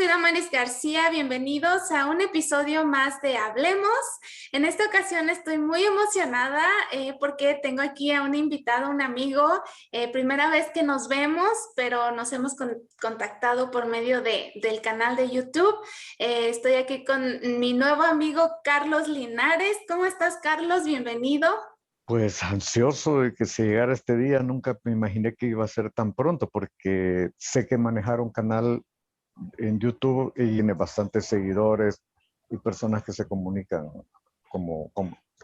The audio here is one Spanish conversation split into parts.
soy Damaris García, bienvenidos a un episodio más de Hablemos. En esta ocasión estoy muy emocionada porque tengo aquí a un invitado, un amigo, primera vez que nos vemos, pero nos hemos contactado por medio del canal de YouTube. Estoy aquí con mi nuevo amigo Carlos Linares. ¿Cómo estás, Carlos? Bienvenido. Pues ansioso de que se llegara este día, nunca me imaginé que iba a ser tan pronto, porque sé que manejar un canal en YouTube y tiene bastantes seguidores y personas que se comunican como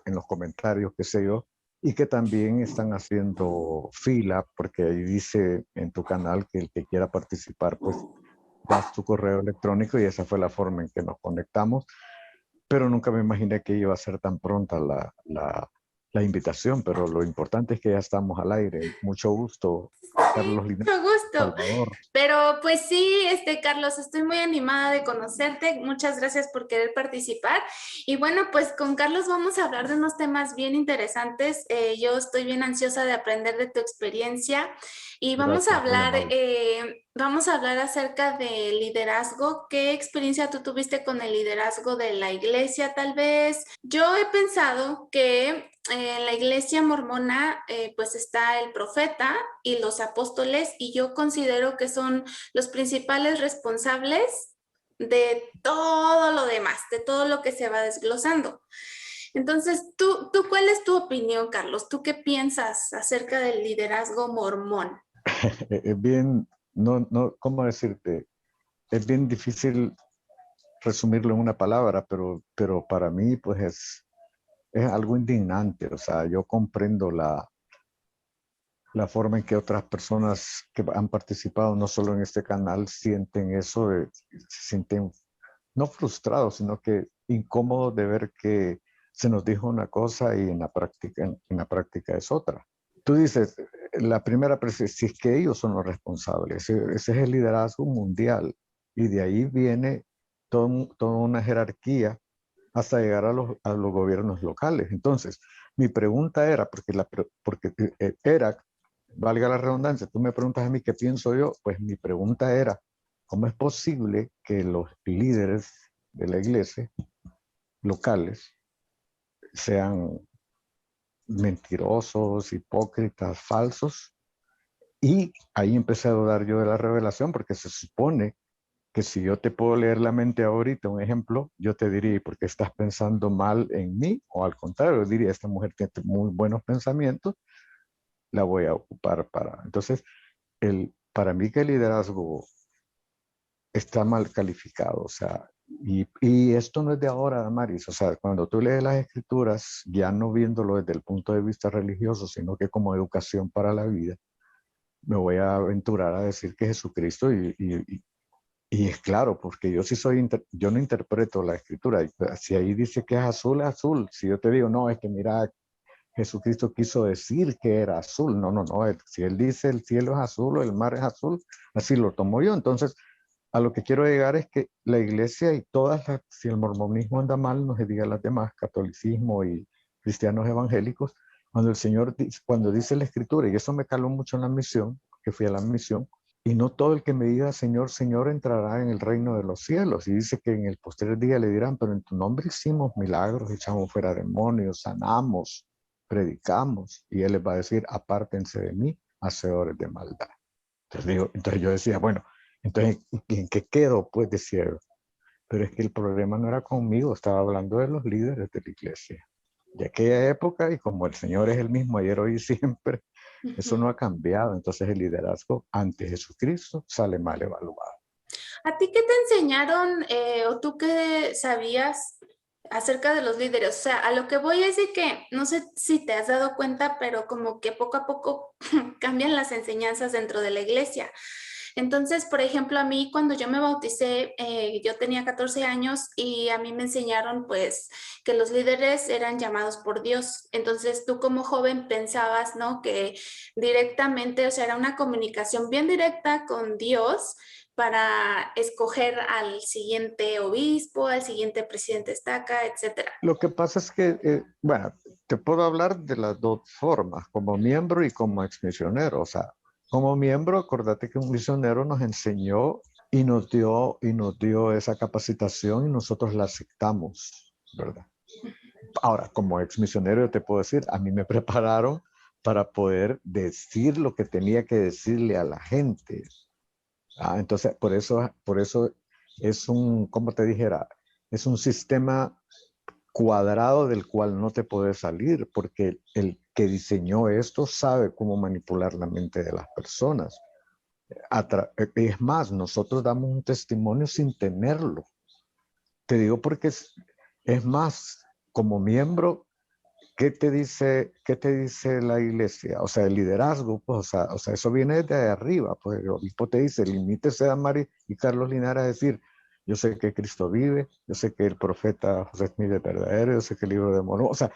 en los comentarios, qué sé yo, y que también están haciendo fila, porque ahí dice en tu canal que el que quiera participar, pues das tu correo electrónico y esa fue la forma en que nos conectamos, pero nunca me imaginé que iba a ser tan pronta la invitación, pero lo importante es que ya estamos al aire. Mucho gusto, Sí, Carlos Linares, mucho gusto. Salvador. Pero pues sí, Carlos, estoy muy animada de conocerte. Muchas gracias por querer participar. Y bueno, pues con Carlos vamos a hablar de unos temas bien interesantes. Yo estoy bien ansiosa de aprender de tu experiencia y Gracias, muy amable. vamos a hablar acerca de liderazgo. ¿Qué experiencia tú tuviste con el liderazgo de la iglesia, tal vez? Yo he pensado que en la iglesia mormona pues está el profeta y los apóstoles, y yo considero que son los principales responsables de todo lo demás, de todo lo que se va desglosando. Entonces, ¿tú cuál es tu opinión, Carlos? ¿Tú qué piensas acerca del liderazgo mormón? Es bien, ¿cómo decirte? Es bien difícil resumirlo en una palabra, pero para mí, pues es algo indignante. O sea, yo comprendo la forma en que otras personas que han participado, no solo en este canal, sienten eso, se sienten no frustrados, sino que incómodos de ver que se nos dijo una cosa y en la práctica es otra. Tú dices, la primera, si es que ellos son los responsables, ese es el liderazgo mundial y de ahí viene toda una jerarquía hasta llegar a los gobiernos locales. Entonces, mi pregunta era, porque era, valga la redundancia, tú me preguntas a mí qué pienso yo, pues mi pregunta era, ¿cómo es posible que los líderes de la iglesia locales sean mentirosos, hipócritas, falsos? Y ahí empecé a dudar yo de la revelación, porque se supone que si yo te puedo leer la mente ahorita, un ejemplo, yo te diría, ¿por qué estás pensando mal en mí? O al contrario, yo diría, esta mujer tiene muy buenos pensamientos, la voy a ocupar para... Entonces, para mí que el liderazgo está mal calificado, o sea, y esto no es de ahora, Damaris, o sea, cuando tú lees las escrituras, ya no viéndolo desde el punto de vista religioso, sino que como educación para la vida, me voy a aventurar a decir que Jesucristo, y es claro, porque yo sí yo no interpreto la escritura, si ahí dice que es azul, es azul, si yo te digo, no, es que mira, Jesucristo quiso decir que era azul, no, si él dice el cielo es azul o el mar es azul, así lo tomo yo, entonces a lo que quiero llegar es que la iglesia y si el mormonismo anda mal, no se diga las demás, catolicismo y cristianos evangélicos, cuando el Señor, cuando dice la escritura, y eso me caló mucho en la misión, que fui a la misión, y no todo el que me diga Señor, Señor entrará en el reino de los cielos. Y dice que en el posterior día le dirán, pero en tu nombre hicimos milagros, echamos fuera demonios, sanamos, predicamos. Y Él les va a decir, apártense de mí, hacedores de maldad. Entonces yo decía, bueno, entonces, ¿en qué quedo? Pues decía yo. Pero es que el problema no era conmigo, estaba hablando de los líderes de la iglesia. De aquella época, y como el Señor es el mismo ayer, hoy y siempre, eso no ha cambiado. Entonces el liderazgo ante Jesucristo sale mal evaluado. ¿A ti qué te enseñaron o tú qué sabías acerca de los líderes? O sea, a lo que voy es de que, no sé si te has dado cuenta, pero como que poco a poco cambian las enseñanzas dentro de la iglesia. Entonces, por ejemplo, a mí cuando yo me bauticé, yo tenía 14 años y a mí me enseñaron pues que los líderes eran llamados por Dios. Entonces, tú como joven pensabas, ¿no? Que directamente, o sea, era una comunicación bien directa con Dios para escoger al siguiente obispo, al siguiente presidente estaca, etcétera. Lo que pasa es que, bueno, te puedo hablar de las dos formas, como miembro y como exmisionero. O sea, como miembro, acordate que un misionero nos enseñó y nos dio esa capacitación y nosotros la aceptamos, ¿verdad? Ahora, como ex misionero, yo te puedo decir, a mí me prepararon para poder decir lo que tenía que decirle a la gente. Entonces, por eso es un, como te dijera, es un sistema cuadrado del cual no te puedes salir, porque el que diseñó esto sabe cómo manipular la mente de las personas. Es más, nosotros damos un testimonio sin tenerlo. Te digo porque es más, como miembro, qué te dice la iglesia? O sea, el liderazgo, pues, o sea, eso viene de arriba, pues el obispo te dice, limítese a Mari y Carlos Linares a decir, yo sé que Cristo vive, yo sé que el profeta José Smith es verdadero, yo sé que el libro de Mormón, o sea,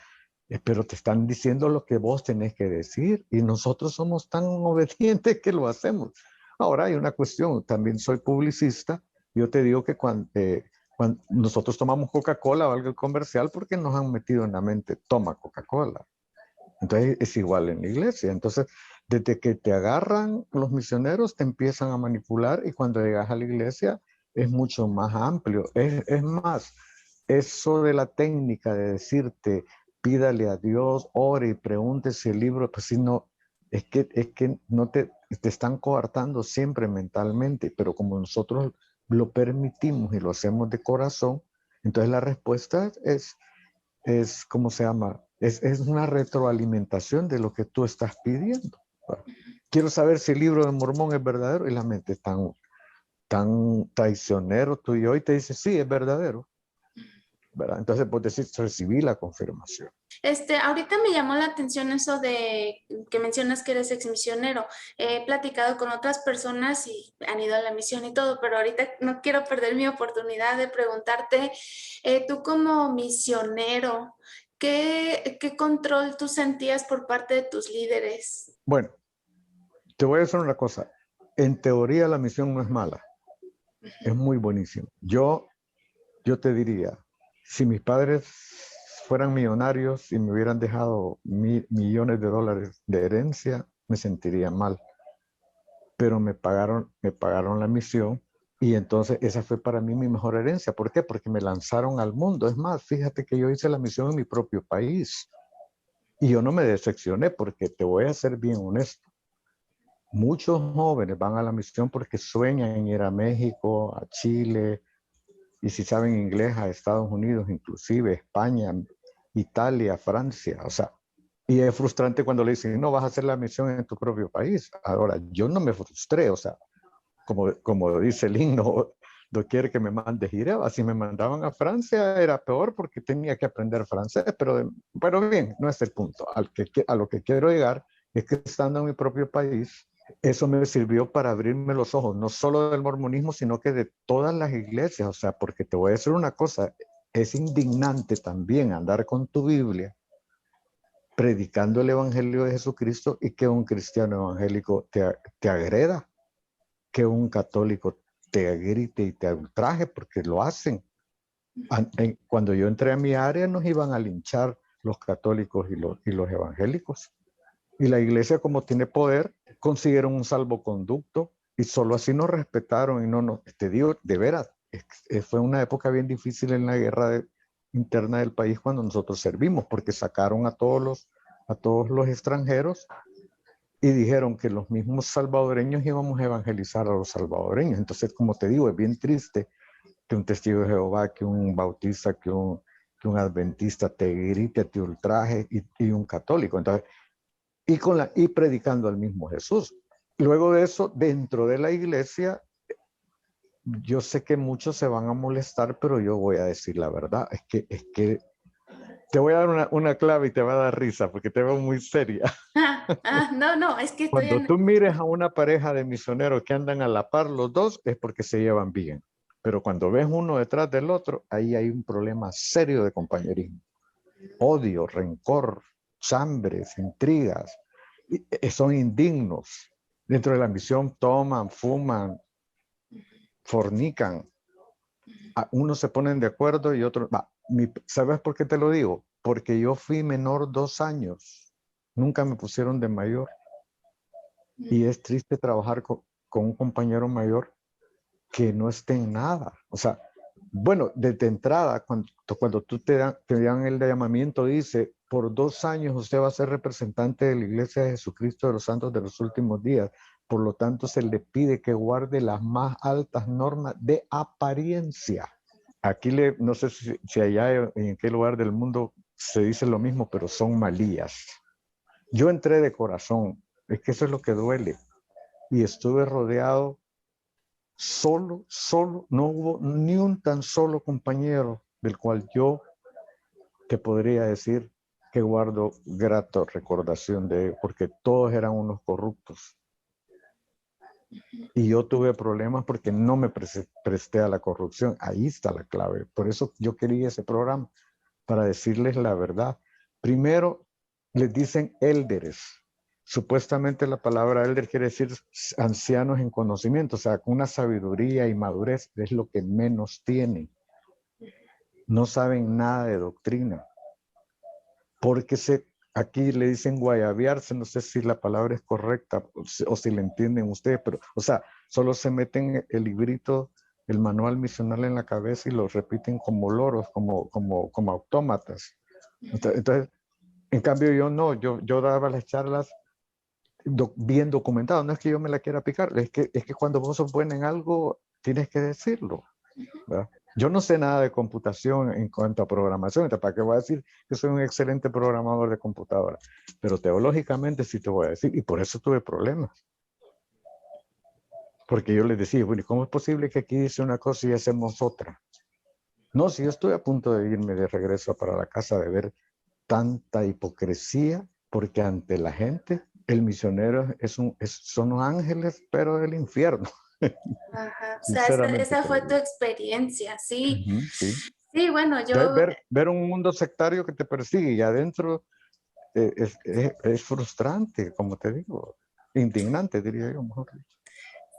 pero te están diciendo lo que vos tenés que decir y nosotros somos tan obedientes que lo hacemos. Ahora hay una cuestión, también soy publicista, yo te digo que cuando nosotros tomamos Coca-Cola o algo comercial porque nos han metido en la mente, toma Coca-Cola. Entonces es igual en la iglesia. Entonces, desde que te agarran los misioneros, te empiezan a manipular y cuando llegas a la iglesia es mucho más amplio. Es más, eso de la técnica de decirte, pídale a Dios, ore y pregunte si el libro, pues si no, es que no te están coartando siempre mentalmente, pero como nosotros lo permitimos y lo hacemos de corazón, entonces la respuesta ¿cómo se llama? Es una retroalimentación de lo que tú estás pidiendo. Quiero saber si el libro de Mormón es verdadero y la mente es tan traicionero tuyo y te dice, sí, es verdadero. ¿Verdad? Entonces, pues decir, recibí la confirmación. Ahorita me llamó la atención eso de que mencionas que eres exmisionero. He platicado con otras personas y han ido a la misión y todo, pero ahorita no quiero perder mi oportunidad de preguntarte, tú como misionero, ¿qué control tú sentías por parte de tus líderes? Bueno, te voy a decir una cosa. En teoría la misión no es mala, es muy buenísima. Yo te diría, si mis padres fueran millonarios y me hubieran dejado millones de dólares de herencia, me sentiría mal. Pero me pagaron la misión y entonces esa fue para mí mi mejor herencia. ¿Por qué? Porque me lanzaron al mundo. Es más, fíjate que yo hice la misión en mi propio país y yo no me decepcioné porque te voy a ser bien honesto. Muchos jóvenes van a la misión porque sueñan en ir a México, a Chile, y si saben inglés a Estados Unidos, inclusive España, Italia, Francia, o sea, y es frustrante cuando le dicen, no, vas a hacer la misión en tu propio país. Ahora, yo no me frustré, o sea, como dice el himno, no quiere que me mande gira, si me mandaban a Francia era peor porque tenía que aprender francés, pero bien, no es el punto. A lo que quiero llegar es que estando en mi propio país, eso me sirvió para abrirme los ojos, no solo del mormonismo, sino que de todas las iglesias. O sea, porque te voy a decir una cosa, es indignante también andar con tu Biblia predicando el Evangelio de Jesucristo y que un cristiano evangélico te agreda, que un católico te grite y te ultraje, porque lo hacen. Cuando yo entré a mi área nos iban a linchar los católicos y los evangélicos. Y la iglesia, como tiene poder, consiguieron un salvoconducto y solo así nos respetaron y te digo, de veras, fue una época bien difícil en la guerra interna del país cuando nosotros servimos, porque sacaron a todos los extranjeros y dijeron que los mismos salvadoreños íbamos a evangelizar a los salvadoreños. Entonces, como te digo, es bien triste que un testigo de Jehová, que un bautista, que un adventista te grite, te ultraje y un católico. Entonces, y predicando al mismo Jesús. Luego de eso, dentro de la iglesia, yo sé que muchos se van a molestar, pero yo voy a decir la verdad. Es que te voy a dar una clave y te va a dar risa porque te veo muy seria. No, no, es que estoy Cuando en... tú mires a una pareja de misioneros que andan a la par los dos, es porque se llevan bien. Pero cuando ves uno detrás del otro, ahí hay un problema serio de compañerismo. Odio, rencor, chambres, intrigas, son indignos. Dentro de la misión toman, fuman, fornican. Unos se ponen de acuerdo y otros... ¿Sabes por qué te lo digo? Porque yo fui menor 2 años. Nunca me pusieron de mayor. Y es triste trabajar con un compañero mayor que no esté en nada. O sea, bueno, desde entrada, cuando tú te dan el llamamiento, dice, por 2 años usted va a ser representante de la Iglesia de Jesucristo de los Santos de los Últimos Días. Por lo tanto, se le pide que guarde las más altas normas de apariencia. Aquí no sé si allá en qué lugar del mundo se dice lo mismo, pero son malías. Yo entré de corazón, es que eso es lo que duele. Y estuve rodeado solo, no hubo ni un tan solo compañero del cual yo te podría decir que guardo grata recordación de él, porque todos eran unos corruptos. Y yo tuve problemas porque no me presté a la corrupción. Ahí está la clave. Por eso yo quería ese programa, para decirles la verdad. Primero, les dicen élderes. Supuestamente la palabra elder quiere decir ancianos en conocimiento, o sea, con una sabiduría y madurez es lo que menos tienen. No saben nada de doctrina. Porque aquí le dicen guayabearse, no sé si la palabra es correcta o si la entienden ustedes, pero, o sea, solo se meten el librito, el manual misional en la cabeza y lo repiten como loros, como autómatas. Entonces, en cambio yo no, yo daba las charlas bien documentado, no es que yo me la quiera picar, es que cuando vos sos bueno en algo, tienes que decirlo, ¿verdad? Yo no sé nada de computación en cuanto a programación, ¿para qué voy a decir que soy un excelente programador de computadora? Pero teológicamente sí te voy a decir, y por eso tuve problemas. Porque yo les decía, bueno, ¿cómo es posible que aquí dice una cosa y hacemos otra? No, si yo estoy a punto de irme de regreso para la casa de ver tanta hipocresía, porque ante la gente el misionero son los ángeles, pero del infierno. Ajá, o sea, Sinceramente esa te lo fue tu digo. experiencia, sí. Sí. Sí, bueno, Entonces, yo, ver un mundo sectario que te persigue y adentro es frustrante, como te digo, indignante, diría yo, mejor dicho.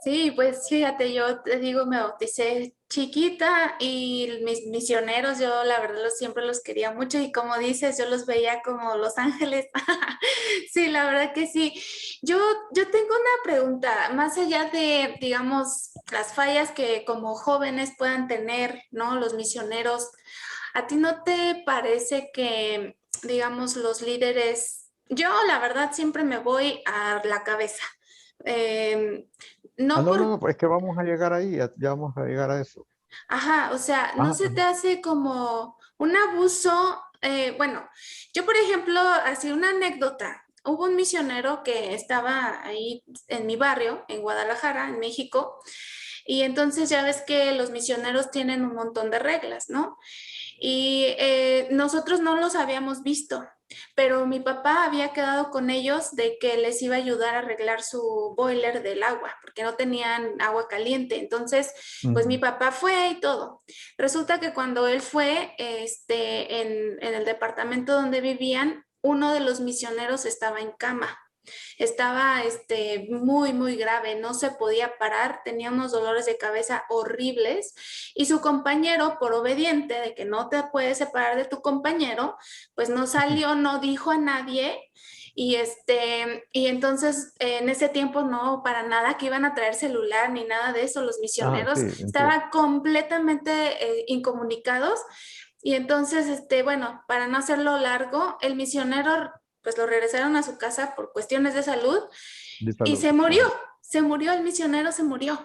sí, pues fíjate, yo te digo, me bauticé chiquita y mis misioneros, yo la verdad siempre los quería mucho y como dices, yo los veía como los ángeles. Sí, la verdad que sí. Yo tengo una pregunta, más allá de, digamos, las fallas que como jóvenes puedan tener, ¿no? Los misioneros, ¿a ti no te parece que, digamos, los líderes, yo la verdad siempre me voy a la cabeza? Em, no No, por, no, es que vamos a llegar ahí, ya vamos a llegar a eso. ajá, o sea, ¿no Ah, se te hace como un abuso? Bueno, yo por ejemplo, así una anécdota. Hubo un misionero que estaba ahí en mi barrio, en Guadalajara, en México, y entonces ya ves que los misioneros tienen un montón de reglas, ¿no? Y nosotros no los habíamos visto, pero mi papá había quedado con ellos de que les iba a ayudar a arreglar su boiler del agua, porque no tenían agua caliente. Entonces, pues mi ujú. papá fue y todo. Resulta que cuando él fue, en el departamento donde vivían, uno de los misioneros estaba en cama. Estaba muy, muy grave, no se podía parar, tenía unos dolores de cabeza horribles y su compañero, por obediente de que no te puedes separar de tu compañero, pues no salió, no dijo a nadie y entonces en ese tiempo no, para nada que iban a traer celular ni nada de eso, los Ah, sí, misioneros entiendo. estaban completamente incomunicados y entonces, bueno, para no hacerlo largo, el misionero pues lo regresaron a su casa por cuestiones de salud De y salud. Ajá. se murió, el misionero se murió.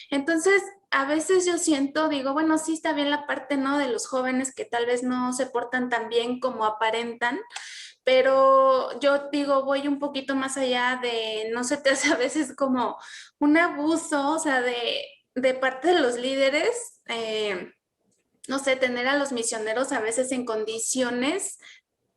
Entonces, a veces yo siento, digo, bueno, sí está bien la parte, ¿no? De los jóvenes que tal vez no se portan tan bien como aparentan, pero yo digo, voy un poquito más allá de, no se te hace a veces como un abuso, o sea, de parte de los líderes, no sé, tener a los misioneros a veces en condiciones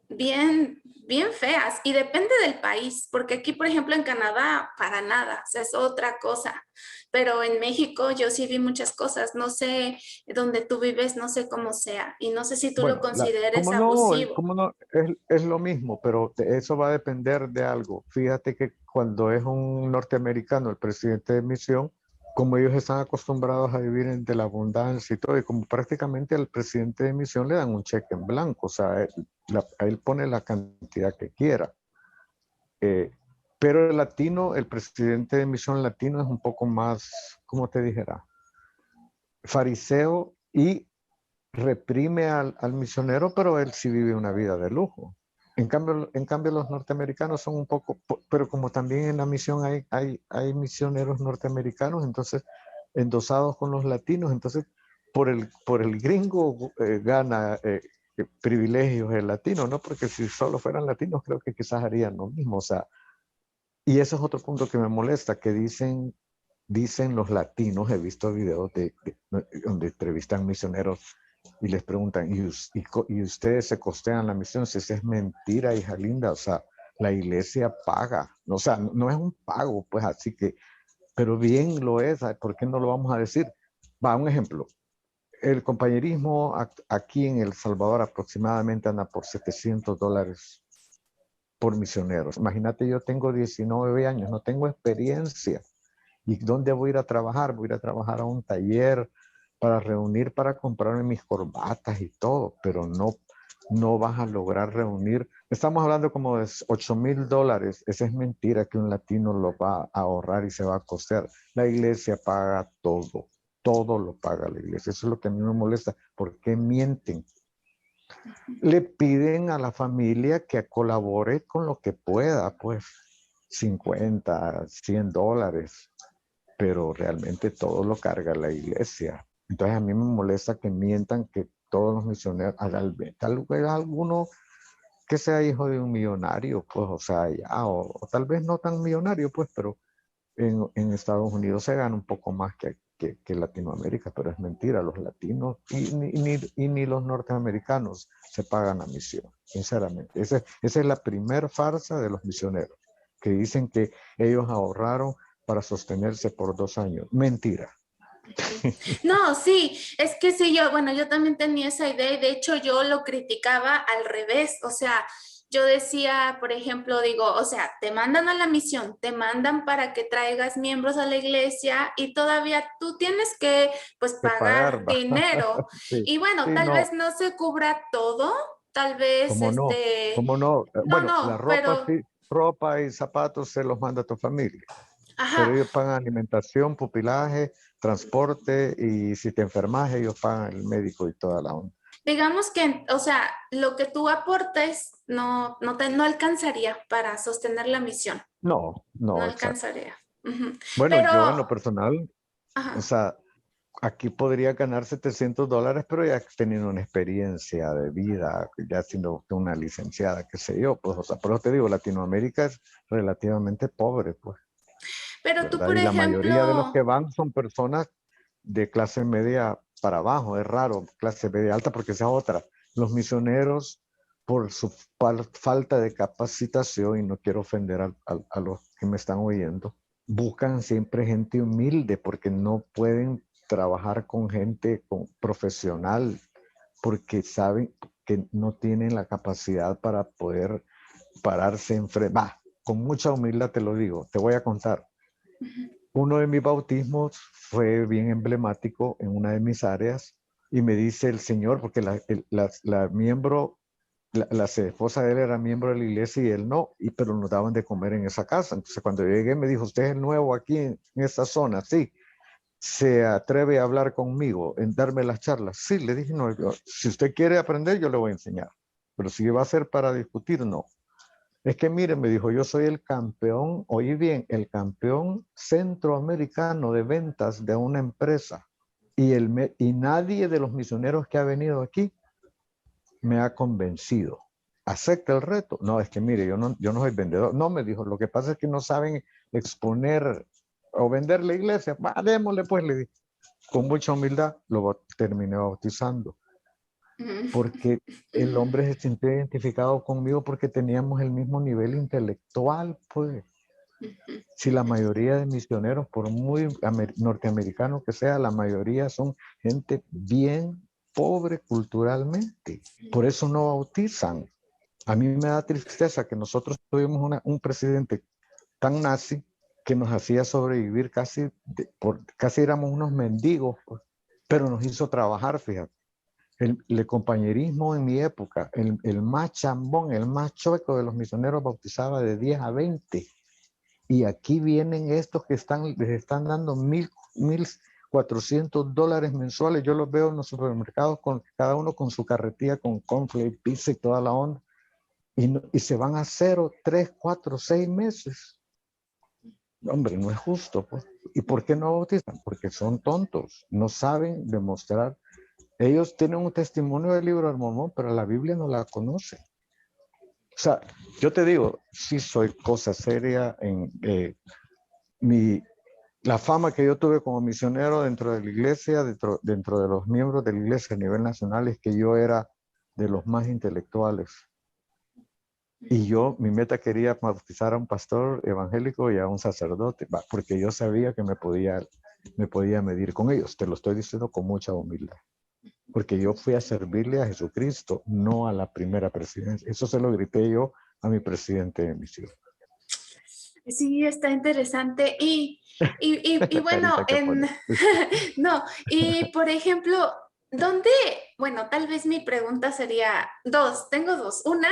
bien, bien feas y depende del país, porque aquí, por ejemplo, en Canadá, para nada, o sea, es otra cosa, pero en México yo sí vi muchas cosas, no sé dónde tú vives, no sé cómo sea, y no sé si tú lo Bueno, consideres abusivo. como no, es lo mismo, pero eso va a depender de algo. Fíjate que cuando es un norteamericano, el presidente de misión, como ellos están acostumbrados a vivir de la abundancia y todo, y como prácticamente al presidente de misión le dan un cheque en blanco, o sea, él pone la cantidad que quiera. Pero el latino, el presidente de misión latino es un poco más, ¿cómo te dijera? fariseo y reprime al misionero, pero él sí vive una vida de lujo. En cambio los norteamericanos son un poco, pero como también en la misión hay misioneros norteamericanos, entonces endosados con los latinos, entonces por el gringo gana privilegios el latino, ¿no? Porque si solo fueran latinos creo que quizás harían lo mismo, o sea, y eso es otro punto que me molesta, que dicen los latinos, he visto videos donde entrevistan misioneros y les preguntan, ¿y ustedes se costean la misión? Si esa es mentira, hija linda, o sea, la iglesia paga, o sea, no es un pago, pues así que, pero bien lo es, ¿por qué no lo vamos a decir? Va, un ejemplo, el compañerismo aquí en El Salvador aproximadamente anda por $700 por misioneros. Imagínate, yo tengo 19 años, no tengo experiencia. ¿Y dónde voy a ir a trabajar? Voy a ir a trabajar a un taller para reunir, para comprarme mis corbatas y todo, pero no vas a lograr reunir. Estamos hablando como de $8,000. Esa es mentira que un latino lo va a ahorrar y se va a costear. La iglesia paga todo lo paga la iglesia. Eso es lo que a mí me molesta. ¿Por qué mienten? Le piden a la familia que colabore con lo que pueda, pues 50, $100, pero realmente todo lo carga la iglesia. Entonces a mí me molesta que mientan que todos los misioneros, tal vez alguno que sea hijo de un millonario, pues, o sea, ya, o tal vez no tan millonario, pues, pero en Estados Unidos se gana un poco más que Latinoamérica, pero es mentira, los latinos y ni los norteamericanos se pagan la misión, sinceramente. Esa es la primer farsa de los misioneros, que dicen que ellos ahorraron para sostenerse por 2 años. Mentira. No, sí, es que sí, yo también tenía esa idea y de hecho yo lo criticaba al revés, o sea, yo decía, por ejemplo, digo, o sea, te mandan a la misión, te mandan para que traigas miembros a la iglesia y todavía tú tienes que, pues, De pagar, pagar va. dinero. Sí, Y bueno, sí, tal no, vez no se cubra todo, tal vez, ¿cómo no? ¿Cómo no? no, Bueno, la no, ropa pero, sí, ropa y zapatos se los manda tu familia, pero ajá. ellos pagan alimentación, pupilaje, transporte, y si te enfermas ellos pagan el médico y toda la onda. Digamos que, o sea, lo que tú aportes no alcanzaría para sostener la misión, No, no no, exacto. alcanzaría. Ujú. Bueno, Pero, yo en lo personal, o ajá, sea, aquí podría ganar $700, pero ya teniendo una experiencia de vida, ya siendo una licenciada, qué sé yo, pues, o sea, por eso te digo, Latinoamérica es relativamente pobre, pues, pero tú, ¿verdad? por Y la mayoría de los que ejemplo, van son personas de clase media para abajo, es raro, clase media alta, porque esa es otra. Los misioneros, por su falta de capacitación, y no quiero ofender a los que me están oyendo, buscan siempre gente humilde porque no pueden trabajar con gente profesional, porque saben que no tienen la capacidad para poder pararse en frente. Con mucha humildad te lo digo, te voy a contar. Uno de mis bautismos fue bien emblemático en una de mis áreas y me dice el señor, porque la miembro, la esposa de él era miembro de la iglesia y él no, pero nos daban de comer en esa casa. Entonces cuando yo llegué me dijo, ¿usted es el nuevo aquí en esta zona? Sí. ¿Se atreve a hablar conmigo, en darme las charlas? Sí, le dije, no, si usted quiere aprender, yo le voy a enseñar. Pero si va a ser para discutir, no. Es que mire, me dijo, yo soy el campeón, oí bien, el campeón centroamericano de ventas de una empresa. Y nadie de los misioneros que ha venido aquí me ha convencido. ¿Acepta el reto? No, es que mire, yo no soy vendedor. No, me dijo, lo que pasa es que no saben exponer o vender la iglesia. Démosle pues, le dije. Con mucha humildad lo terminé bautizando, porque el hombre se sintió identificado conmigo porque teníamos el mismo nivel intelectual, pues. Si la mayoría de misioneros, por muy norteamericanos que sea, la mayoría son gente bien pobre culturalmente. Por eso no bautizan. A mí me da tristeza que nosotros tuvimos un presidente tan nazi que nos hacía sobrevivir casi éramos unos mendigos, pues, pero nos hizo trabajar, fíjate. El compañerismo en mi época, el más chambón, el más chueco de los misioneros bautizaba de 10 a 20. Y aquí vienen estos que les están dando $400 mensuales. Yo los veo en los supermercados, con cada uno con su carretilla, con cornflakes, pizza y toda la onda. Y se van a 0, 3, 4, 6 meses. Hombre, no es justo, pues. ¿Y por qué no bautizan? Porque son tontos, no saben demostrar. Ellos tienen un testimonio del libro del Mormón, pero la Biblia no la conoce. O sea, yo te digo, sí soy cosa seria en la fama que yo tuve como misionero dentro de la iglesia, dentro de los miembros de la iglesia a nivel nacional, es que yo era de los más intelectuales. Y mi meta quería bautizar a un pastor evangélico y a un sacerdote, porque yo sabía que me podía medir con ellos. Te lo estoy diciendo con mucha humildad. Porque yo fui a servirle a Jesucristo, no a la primera presidencia. Eso se lo grité yo a mi presidente de misión. Sí, está interesante. Y bueno, Carita que pone. no, y por ejemplo, ¿dónde? Bueno, tal vez mi pregunta sería tengo dos. Una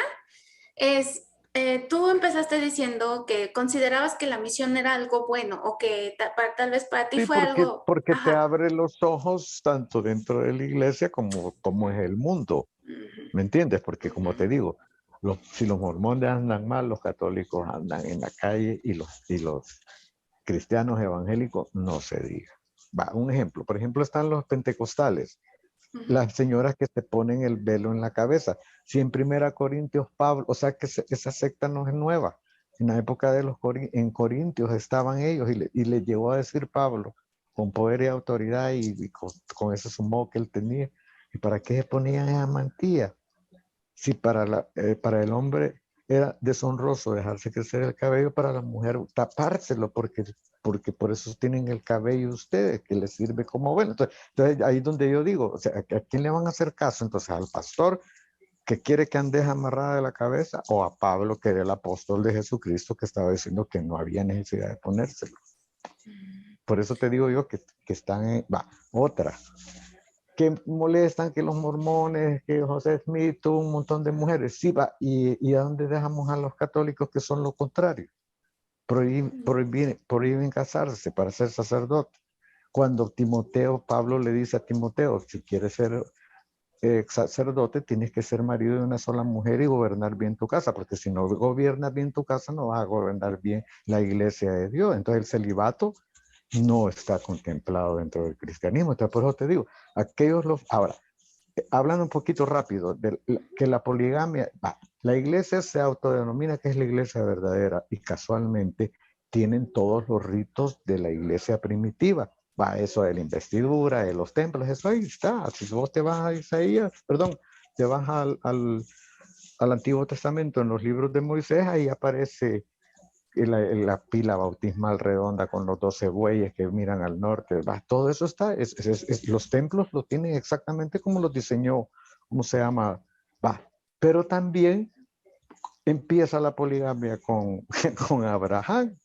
es, tú empezaste diciendo que considerabas que la misión era algo bueno o que tal vez para ti Sí, fue algo, porque te ajá. abre los ojos tanto dentro de la iglesia como es el mundo. ¿Me entiendes? Porque como te digo, si los mormones andan mal, los católicos andan en la calle y los cristianos evangélicos no se diga. Un ejemplo, por ejemplo, están los pentecostales, las señoras que se ponen el velo en la cabeza. Si en Primera Corintios Pablo, o sea que esa secta no es nueva. En la época de en Corintios estaban ellos y le llegó a decir Pablo con poder y autoridad y con ese sumo que él tenía. ¿Y para qué se ponían esa mantilla? Si para el hombre era deshonroso dejarse crecer el cabello, para la mujer tapárselo, porque por eso tienen el cabello ustedes, que les sirve como bueno. Entonces ahí es donde yo digo, o sea, ¿a quién le van a hacer caso? Entonces, ¿al pastor que quiere que andes amarrada de la cabeza, o a Pablo, que era el apóstol de Jesucristo, que estaba diciendo que no había necesidad de ponérselo? Por eso te digo yo que están otra, que molestan que los mormones, que José Smith tuvo un montón de mujeres. Sí, ¿y a dónde dejamos a los católicos que son lo contrario? Prohíben casarse para ser sacerdote. Cuando Pablo le dice a Timoteo, si quieres ser sacerdote, tienes que ser marido de una sola mujer y gobernar bien tu casa, porque si no gobiernas bien tu casa, no vas a gobernar bien la iglesia de Dios. Entonces el celibato no está contemplado dentro del cristianismo. Entonces, por eso te digo, ahora, hablando un poquito rápido, que la poligamia, la iglesia se autodenomina que es la iglesia verdadera y casualmente tienen todos los ritos de la iglesia primitiva. Eso de la investidura, de los templos, eso ahí está. Si vos te vas a Isaías, perdón, te vas al Antiguo Testamento, en los libros de Moisés, ahí aparece la pila bautismal redonda con los 12 bueyes que miran al norte. Todo eso está, los templos lo tienen exactamente como los diseñó, ¿cómo se llama? Pero también empieza la poligamia con, con Abraham.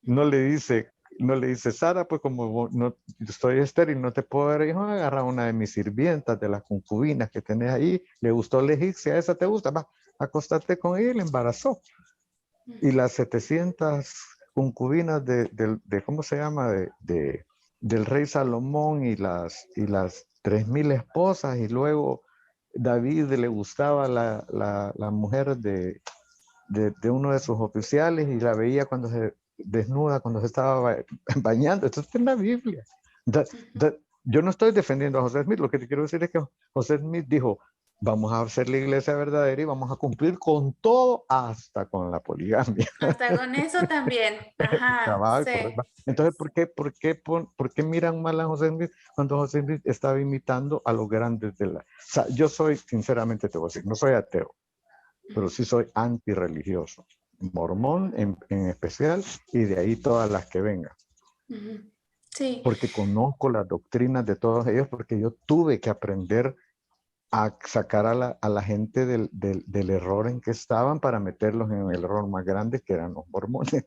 No le dice, Sara, pues como no estoy estéril, no te puedo dar hijos, agarra una de mis sirvientas, de las concubinas que tenés ahí, le gustó la egipcia, esa te gusta, acostarte con ella y le embarazó. Y las 700 concubinas ¿cómo se llama? Del rey Salomón y las 3000 esposas, y luego David le gustaba la mujer de uno de sus oficiales y la veía cuando se desnuda, cuando se estaba bañando. Esto está en la Biblia. Yo no estoy defendiendo a José Smith, lo que te quiero decir es que José Smith dijo, vamos a hacer la iglesia verdadera y vamos a cumplir con todo, hasta con la poligamia. Hasta con eso también. Ajá, Cabal, sí. correcto. Entonces, ¿por qué miran mal a José Smith cuando José Smith estaba imitando a los grandes de la... O sea, yo soy, sinceramente te voy a decir, no soy ateo, pero sí soy antirreligioso, mormón en especial, y de ahí todas las que vengan. Sí. Porque conozco las doctrinas de todos ellos, porque yo tuve que aprender a sacar a la gente del error en que estaban para meterlos en el error más grande, que eran los mormones.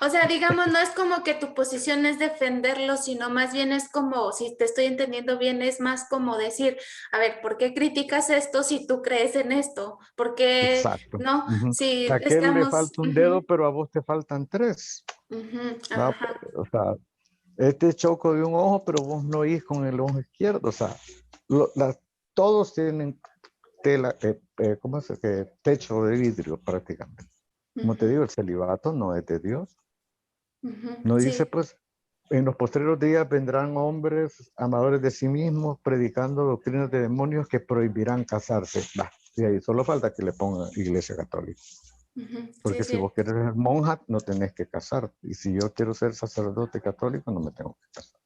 O sea, digamos, no es como que tu posición es defenderlo, sino más bien es como, si te estoy entendiendo bien, es más como decir, a ver, ¿por qué criticas esto si tú crees en esto? ¿Por qué Exacto. no? Si A aquel le estamos... falta un dedo, pero a vos te faltan tres. Ajá. O sea, este choco de un ojo, pero vos no oís con el ojo izquierdo. O sea, todos tienen tela, ¿cómo se dice? Techo de vidrio prácticamente. Como te Ujú, digo, el celibato no es de Dios. ujú, No dice, sí. pues, en los postreros días vendrán hombres amadores de sí mismos, predicando doctrinas de demonios que prohibirán casarse. Bah, y ahí solo falta que le pongan iglesia católica. Ujú, sí, Porque es si vos cierto. quieres ser monja, no tenés que casar. Y si yo quiero ser sacerdote católico, no me tengo que casar.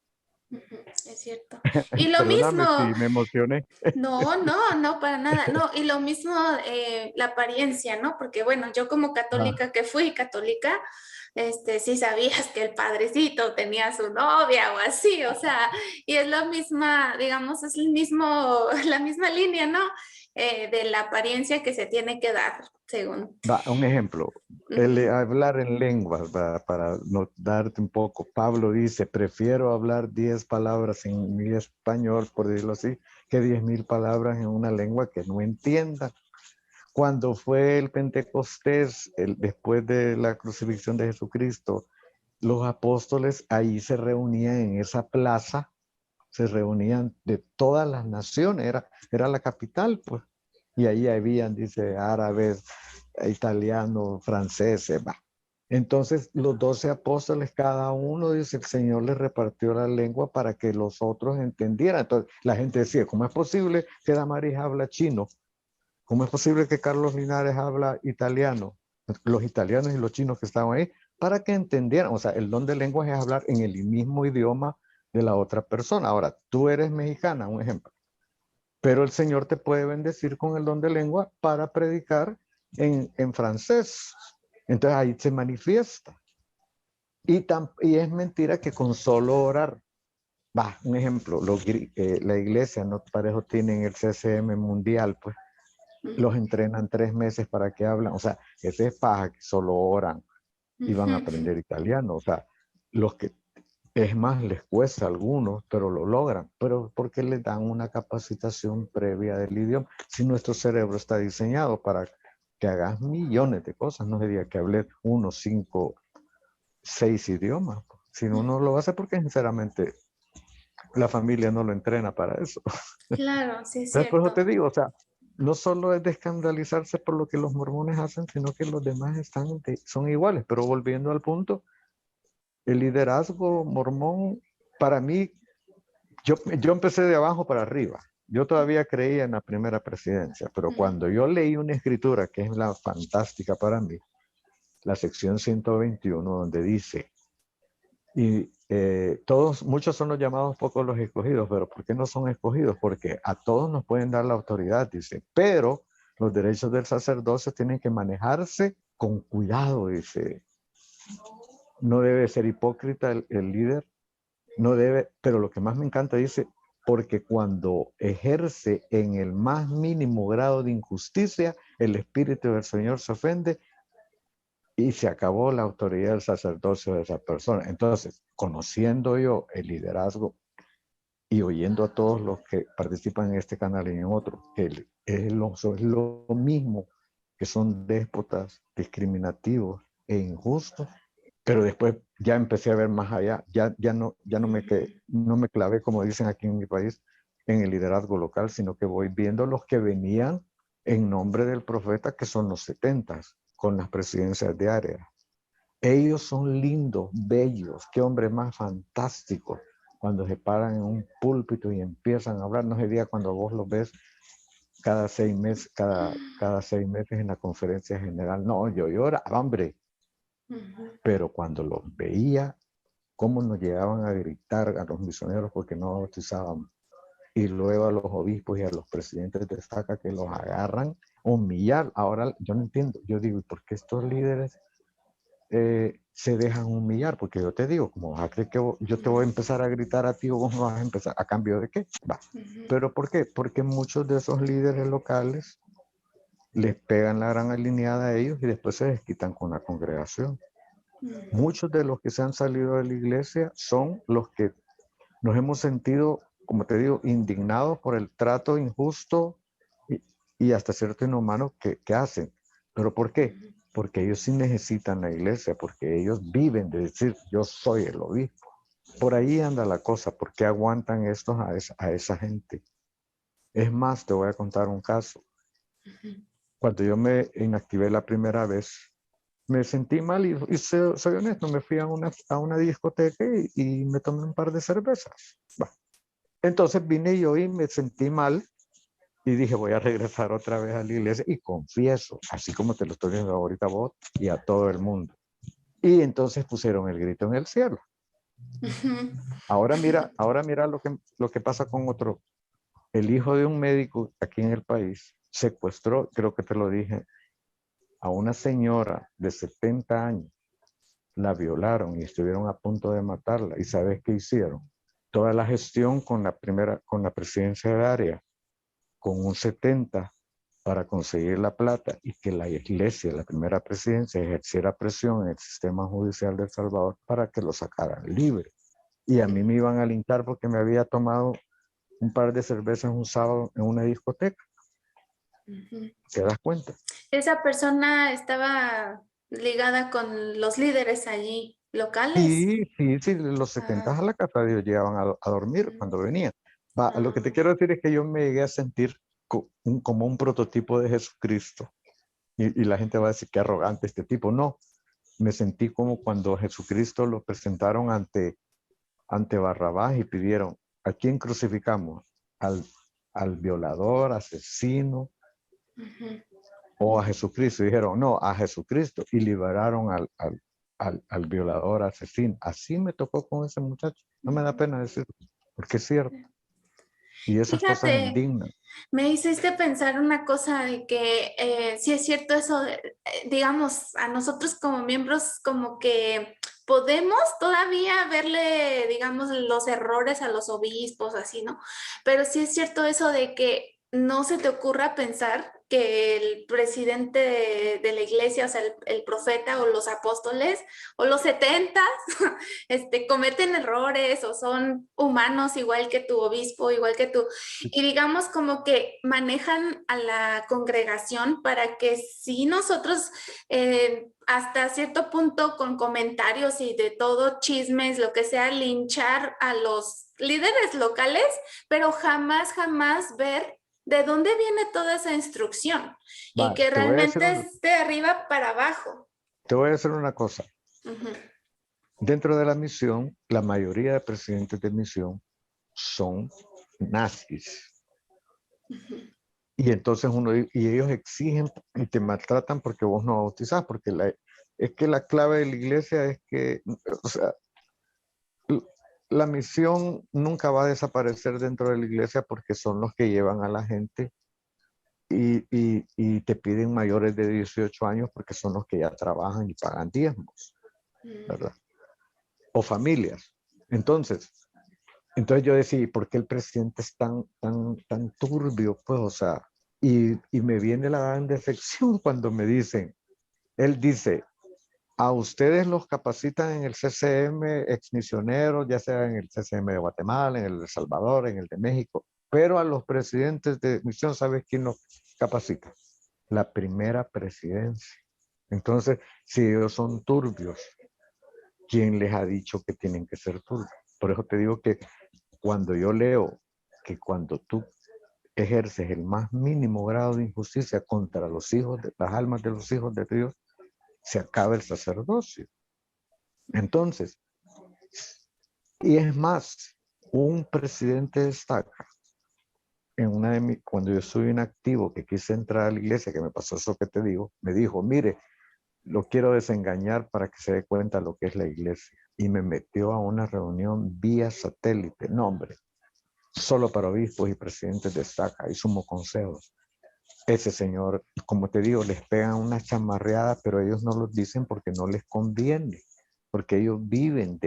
Ujú, es cierto. Y lo mismo, Perdóname si me emocioné. no, no, no, para nada, no, y lo mismo la apariencia, ¿no? Porque bueno, yo como Ah, católica que fui católica, sí sabías que el padrecito tenía su novia o así, o sea, y es la misma, digamos, es el mismo, la misma línea, ¿no? De la apariencia que se tiene que dar, según. un ejemplo, Ujú, hablar en lenguas, para no darte un poco. Pablo dice, prefiero hablar 10 palabras en mi español, por decirlo así, que 10,000 palabras en una lengua que no entienda. Cuando fue el Pentecostés, después de la crucifixión de Jesucristo, los apóstoles ahí se reunían en esa plaza, se reunían de todas las naciones, era la capital, pues. Y ahí habían, dice, árabes, italianos, franceses, va. Entonces, los 12 apóstoles, cada uno, dice, el Señor les repartió la lengua para que los otros entendieran. Entonces, la gente decía, ¿cómo es posible que Damaris habla chino? ¿Cómo es posible que Carlos Linares habla italiano? Los italianos y los chinos que estaban ahí, para que entendieran. O sea, el don de lenguas es hablar en el mismo idioma de la otra persona. Ahora, tú eres mexicana, un ejemplo, pero el Señor te puede bendecir con el don de lengua para predicar en francés. Entonces ahí se manifiesta. Y es mentira que con solo orar, va, un ejemplo, la iglesia, no para eso tienen el CCM mundial, pues los ujú, entrenan 3 meses para que hablan. O sea, ese es paja que solo oran y van a ujú. aprender italiano. O sea, los que es más, les cuesta a algunos, pero lo logran. Pero porque les dan una capacitación previa del idioma. Si nuestro cerebro está diseñado para que hagas millones de cosas, no sería que hables 1, 5, 6 idiomas. Si no, no lo hace porque sinceramente la familia no lo entrena para eso. Claro, sí es Entonces, por eso te cierto. digo, o sea, no solo es de escandalizarse por lo que los mormones hacen, sino que los demás son iguales. Pero volviendo al punto, el liderazgo mormón, para mí, yo empecé de abajo para arriba. Yo todavía creía en la primera presidencia, pero Ujú, cuando yo leí una escritura que es la fantástica para mí, la sección 121, donde dice, y muchos son los llamados, pocos los escogidos, pero ¿por qué no son escogidos? Porque a todos nos pueden dar la autoridad, dice, pero los derechos del sacerdocio tienen que manejarse con cuidado, dice. No debe ser hipócrita el líder, no debe, pero lo que más me encanta dice, porque cuando ejerce en el más mínimo grado de injusticia, el Espíritu del Señor se ofende y se acabó la autoridad del sacerdocio de esa persona. Entonces, conociendo yo el liderazgo y oyendo a todos los que participan en este canal y en otro, que es lo mismo, que son déspotas, discriminativos e injustos, pero después ya empecé a ver más allá, no me clavé, como dicen aquí en mi país, en el liderazgo local, sino que voy viendo los que venían en nombre del profeta, que son los 70 con las presidencias de área. Ellos son lindos, bellos, qué hombre más fantástico cuando se paran en un púlpito y empiezan a hablar. No sería cuando vos los ves cada 6 meses en la conferencia general. No, yo lloraba, hombre, ujú, pero cuando los veía, cómo nos llegaban a gritar a los misioneros porque no bautizaban. Y luego a los obispos y a los presidentes de estaca que los agarran, humillar. Ahora yo no entiendo, yo digo, ¿por qué estos líderes se dejan humillar? Porque yo te digo, como vas a creer que yo te voy a empezar a gritar a ti o vos me vas a empezar, ¿a cambio de qué? Va. ujú, ¿Pero por qué? Porque muchos de esos líderes locales les pegan la gran alineada a ellos y después se desquitan con la congregación. ujú, Muchos de los que se han salido de la iglesia son los que nos hemos sentido, como te digo, indignados por el trato injusto y, y hasta cierto inhumano que hacen. ¿Pero por qué? ujú, Porque ellos sí necesitan la iglesia, porque ellos viven de decir, yo soy el obispo. por ahí anda la cosa. ¿Por qué aguantan estos a esa gente? Es más, te voy a contar un caso. Cuando yo me inactivé la primera vez, me sentí mal y soy honesto, me fui a una discoteca y me tomé un par de cervezas. Bah. Entonces vine yo y me sentí mal y dije, voy a regresar otra vez a la iglesia y confieso, así como te lo estoy viendo ahorita a vos y a todo el mundo. Y entonces pusieron el grito en el cielo. Ahora mira lo que pasa con otro. El hijo de un médico aquí en el país secuestró, creo que te lo dije, a una señora de 70 años. La violaron y estuvieron a punto de matarla. ¿Y sabes qué hicieron? Toda la gestión con la presidencia de área, con un 70 para conseguir la plata y que la iglesia, la primera presidencia, ejerciera presión en el sistema judicial de El Salvador para que lo sacaran libre. Y a mí me iban a linchar porque me había tomado un par de cervezas un sábado en una discoteca. ¿Te das cuenta? Esa persona estaba ligada con los líderes allí locales. Sí, los 70 Ah, a la casa de ellos llegaban a dormir cuando venían. Va, lo que te ah, quiero decir es que yo me llegué a sentir como un prototipo de Jesucristo. Y la gente va a decir, qué arrogante este tipo. No, me sentí como cuando Jesucristo lo presentaron ante Barrabás y pidieron, ¿a quién crucificamos? ¿Al, al violador, asesino ujú. o a Jesucristo? Y dijeron, no, a Jesucristo. Y liberaron al violador, asesino. Así me tocó con ese muchacho. No me da pena decirlo, porque es cierto. Y esas cosas Fíjate, indignan. me hiciste pensar una cosa de que sí es cierto eso, digamos, a nosotros como miembros como que podemos todavía verle, digamos, los errores a los obispos, así, ¿no? Pero sí es cierto eso de que no se te ocurra pensar que el presidente de la iglesia, o sea, el profeta o los apóstoles o los 70 cometen errores o son humanos igual que tu obispo, igual que tú. Y digamos como que manejan a la congregación para que si nosotros hasta cierto punto con comentarios y de todo, chismes, lo que sea, linchar a los líderes locales, pero jamás, jamás ver de dónde viene toda esa instrucción y Va, que realmente es de arriba para abajo. te voy a decir una cosa. Ujú, Dentro de la misión, la mayoría de presidentes de misión son nazis. ujú, Y entonces y ellos exigen y te maltratan porque vos no bautizás, porque es que la clave de la iglesia es que, o sea, la misión nunca va a desaparecer dentro de la iglesia porque son los que llevan a la gente y te piden mayores de 18 años porque son los que ya trabajan y pagan diezmos, ¿verdad? O familias. Entonces, entonces yo decía, ¿por qué el presidente es tan turbio? Pues, o sea, y me viene la gran decepción cuando me dicen, él dice, a ustedes los capacitan en el CCM, ex misioneros, ya sea en el CCM de Guatemala, en el de Salvador, en el de México, pero a los presidentes de misión, ¿sabes quién los capacita? La primera presidencia. Entonces, si ellos son turbios, ¿quién les ha dicho que tienen que ser turbios? Por eso te digo que cuando yo leo que cuando tú ejerces el más mínimo grado de injusticia contra los hijos, las almas de los hijos de Dios, se acaba el sacerdocio. Entonces, y es más, un presidente destaca cuando yo estuve inactivo, que quise entrar a la iglesia, que me pasó eso que te digo, me dijo, mire, lo quiero desengañar para que se dé cuenta lo que es la iglesia. Y me metió a una reunión vía satélite. No, hombre, solo para obispos y presidentes de estaca y sumo consejos. Ese señor, como te digo, les pegan una chamarreada, pero ellos no lo dicen porque no les conviene, porque ellos viven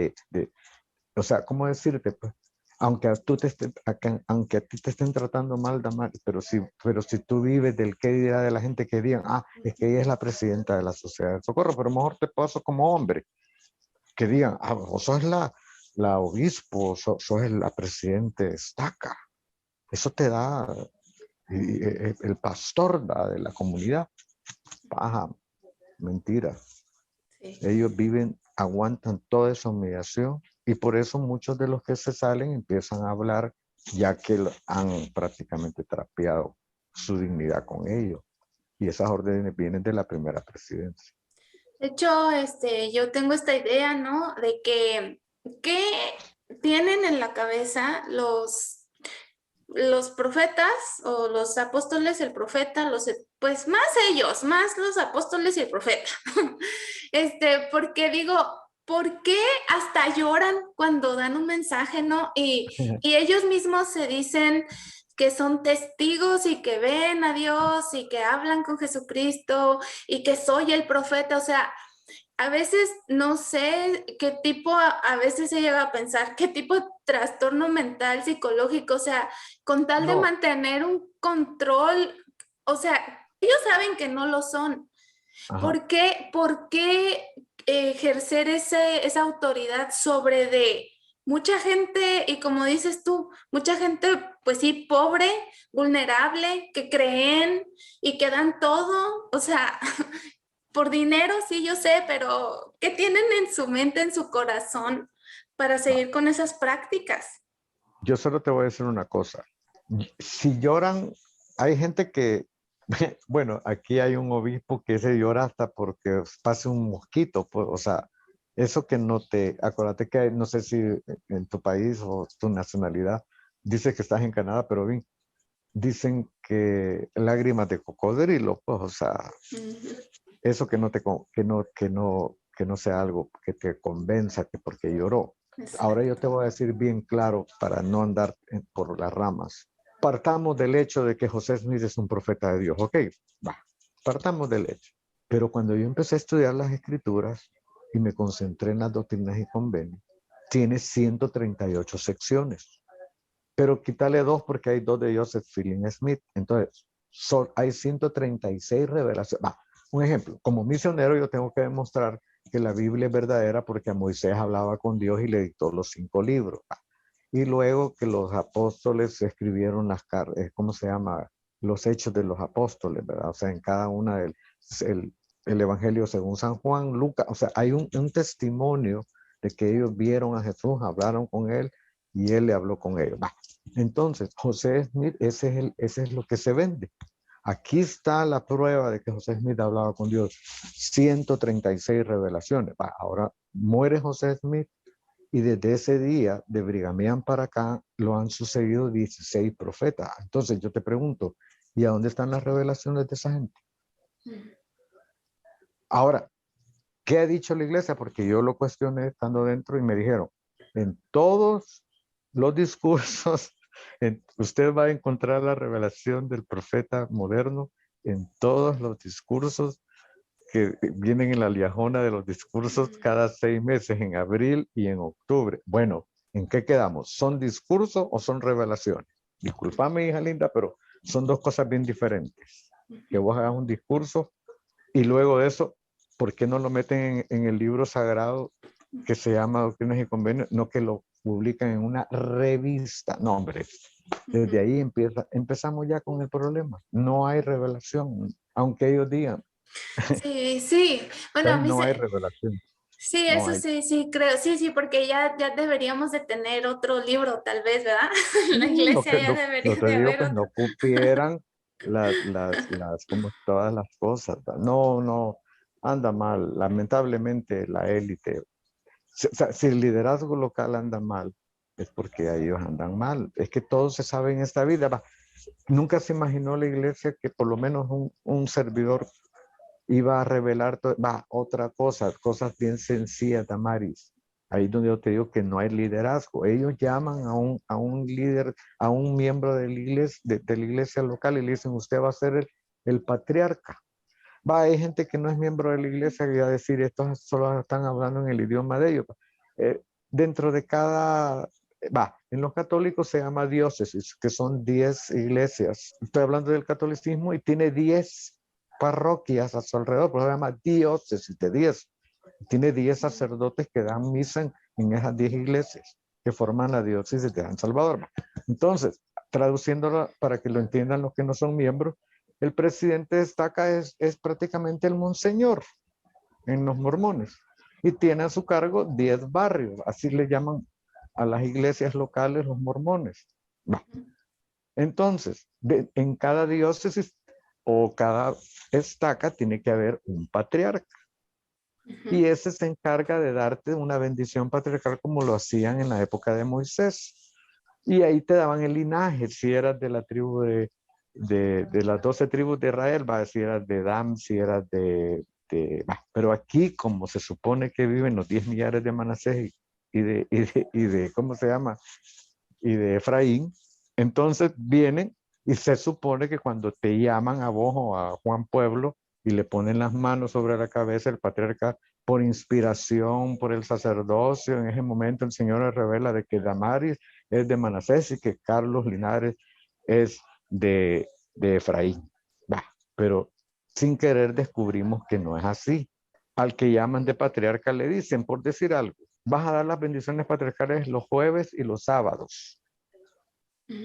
o sea, ¿cómo decirte? Pues, aunque a ti te estén tratando mal, pero si tú vives del qué dirá de la gente que digan, es que ella es la presidenta de la sociedad de socorro, pero mejor te paso como hombre, que digan, vos sos la obispo, sos la presidente de estaca. Eso te da el pastor de la comunidad. Paja, mentira. sí. Ellos viven aguantan toda esa humillación y por eso muchos de los que se salen empiezan a hablar ya que han prácticamente trapeado su dignidad con ellos. Y esas órdenes vienen de la primera presidencia. De hecho, yo tengo esta idea, ¿no? De ¿qué tienen en la cabeza los profetas o los apóstoles, el profeta, pues más ellos, más los apóstoles y el profeta. Porque digo, ¿por qué hasta lloran cuando dan un mensaje, no? Y ellos mismos se dicen que son testigos y que ven a Dios y que hablan con Jesucristo y que soy el profeta, o sea, a veces no sé qué tipo, a veces se llega a pensar qué tipo de trastorno mental, psicológico, o sea, con tal de No, mantener un control, o sea, ellos saben que no lo son. ajá. ¿Por qué ejercer esa autoridad sobre de mucha gente y como dices tú, mucha gente, pues sí, pobre, vulnerable, que creen y que dan todo? O sea, por dinero, sí, yo sé, pero ¿qué tienen en su mente, en su corazón para Va. seguir con esas prácticas? Yo solo te voy a decir una cosa. Si lloran, hay gente que, bueno, aquí hay un obispo que se llora hasta porque pase un mosquito, pues, o sea, eso que no te, acuérdate que no sé si en tu país o tu nacionalidad, dice que estás en Canadá, pero bien, dicen que lágrimas de cocodrilo, pues, o sea, Ujú. eso que no te, que no sea algo que te convenza que porque lloró. Ahora yo Exacto. te voy a decir bien claro para no andar por las ramas. Partamos del hecho de que José Smith es un profeta de Dios, ok, va, partamos del hecho. Pero cuando yo empecé a estudiar las escrituras y me concentré en las doctrinas y convenios, tiene 138 secciones, pero quítale dos porque hay dos de Joseph Fielding Smith. Entonces, hay 136 revelaciones. Va, un ejemplo, como misionero yo tengo que demostrar que la Biblia es verdadera porque a Moisés hablaba con Dios y le dictó los 5 libros. Va. Y luego que los apóstoles escribieron las cartas, ¿cómo se llama? Los hechos de los apóstoles, ¿verdad? O sea, en cada una del el Evangelio según San Juan, Lucas, o sea, hay un testimonio de que ellos vieron a Jesús, hablaron con él y él le habló con ellos. Va. Entonces, José Smith, ese es lo que se vende. Aquí está la prueba de que José Smith hablaba con Dios. 136 revelaciones. Va, ahora muere José Smith y desde ese día, de Brigham Young para acá, lo han sucedido 16 profetas. Entonces yo te pregunto, ¿y a dónde están las revelaciones de esa gente? Ahora, ¿qué ha dicho la iglesia? Porque yo lo cuestioné estando dentro y me dijeron, en todos los discursos, usted va a encontrar la revelación del profeta moderno en todos los discursos que vienen en la liajona de los discursos cada 6 meses, en abril y en octubre. Bueno, ¿en qué quedamos? ¿Son discursos o son revelaciones? Disculpame, hija linda, pero son dos cosas bien diferentes. Que vos hagas un discurso y luego de eso, ¿por qué no lo meten en el libro sagrado que se llama Doctrinas y Convenios? No que lo publican en una revista. No, hombre, desde ahí empezamos ya con el problema. No hay revelación, aunque ellos digan, Sí, sí. Bueno, a mí no hay se, revelación. sí, No eso hay. sí, sí, creo. Sí, sí, porque ya deberíamos de tener otro libro, tal vez, ¿verdad? La Lo iglesia que ya no, debería no te de digo haber que otro. no cupieran como todas las cosas. No, no, anda mal. Lamentablemente la élite. O sea, si el liderazgo local anda mal, es porque ellos andan mal. Es que todo se sabe en esta vida. Va. Nunca se imaginó la iglesia que por lo menos un servidor iba a revelar otra cosa, cosas bien sencillas, Damaris. Ahí es donde yo te digo que no hay liderazgo. Ellos llaman a un líder, a un miembro de de la iglesia local y le dicen, usted va a ser el patriarca. Va, hay gente que no es miembro de la iglesia que va a decir, estos solo están hablando en el idioma de ellos. Eh, dentro de cada, en los católicos se llama diócesis, que son 10 iglesias. Estoy hablando del catolicismo y tiene 10 parroquias a su alrededor, por eso se llama diócesis de 10. Tiene 10 sacerdotes que dan misa en esas 10 iglesias que forman la diócesis de San Salvador. Entonces, traduciéndolo para que lo entiendan los que no son miembros, el presidente destaca es prácticamente el monseñor en los mormones. y tiene a su cargo 10 barrios, así le llaman a las iglesias locales los mormones. No. Entonces, en cada diócesis o cada estaca tiene que haber un patriarca. Y ese se encarga de darte una bendición patriarcal como lo hacían en la época de Moisés. Y ahí te daban el linaje, si eras de la tribu de las 12 tribus de Israel, va, si eras de Dan, si eras pero aquí, como se supone que viven los 10 millares de Manasés y de ¿cómo se llama? Y de Efraín, entonces vienen y se supone que cuando te llaman a vos o a Juan Pueblo y le ponen las manos sobre la cabeza, el patriarca, por inspiración, por el sacerdocio, en ese momento el Señor le revela de que Damaris es de Manasés y que Carlos Linares es de Efraín. Bah, pero sin querer descubrimos que no es así. Al que llaman de patriarca le dicen, por decir algo, vas a dar las bendiciones patriarcales los jueves y los sábados.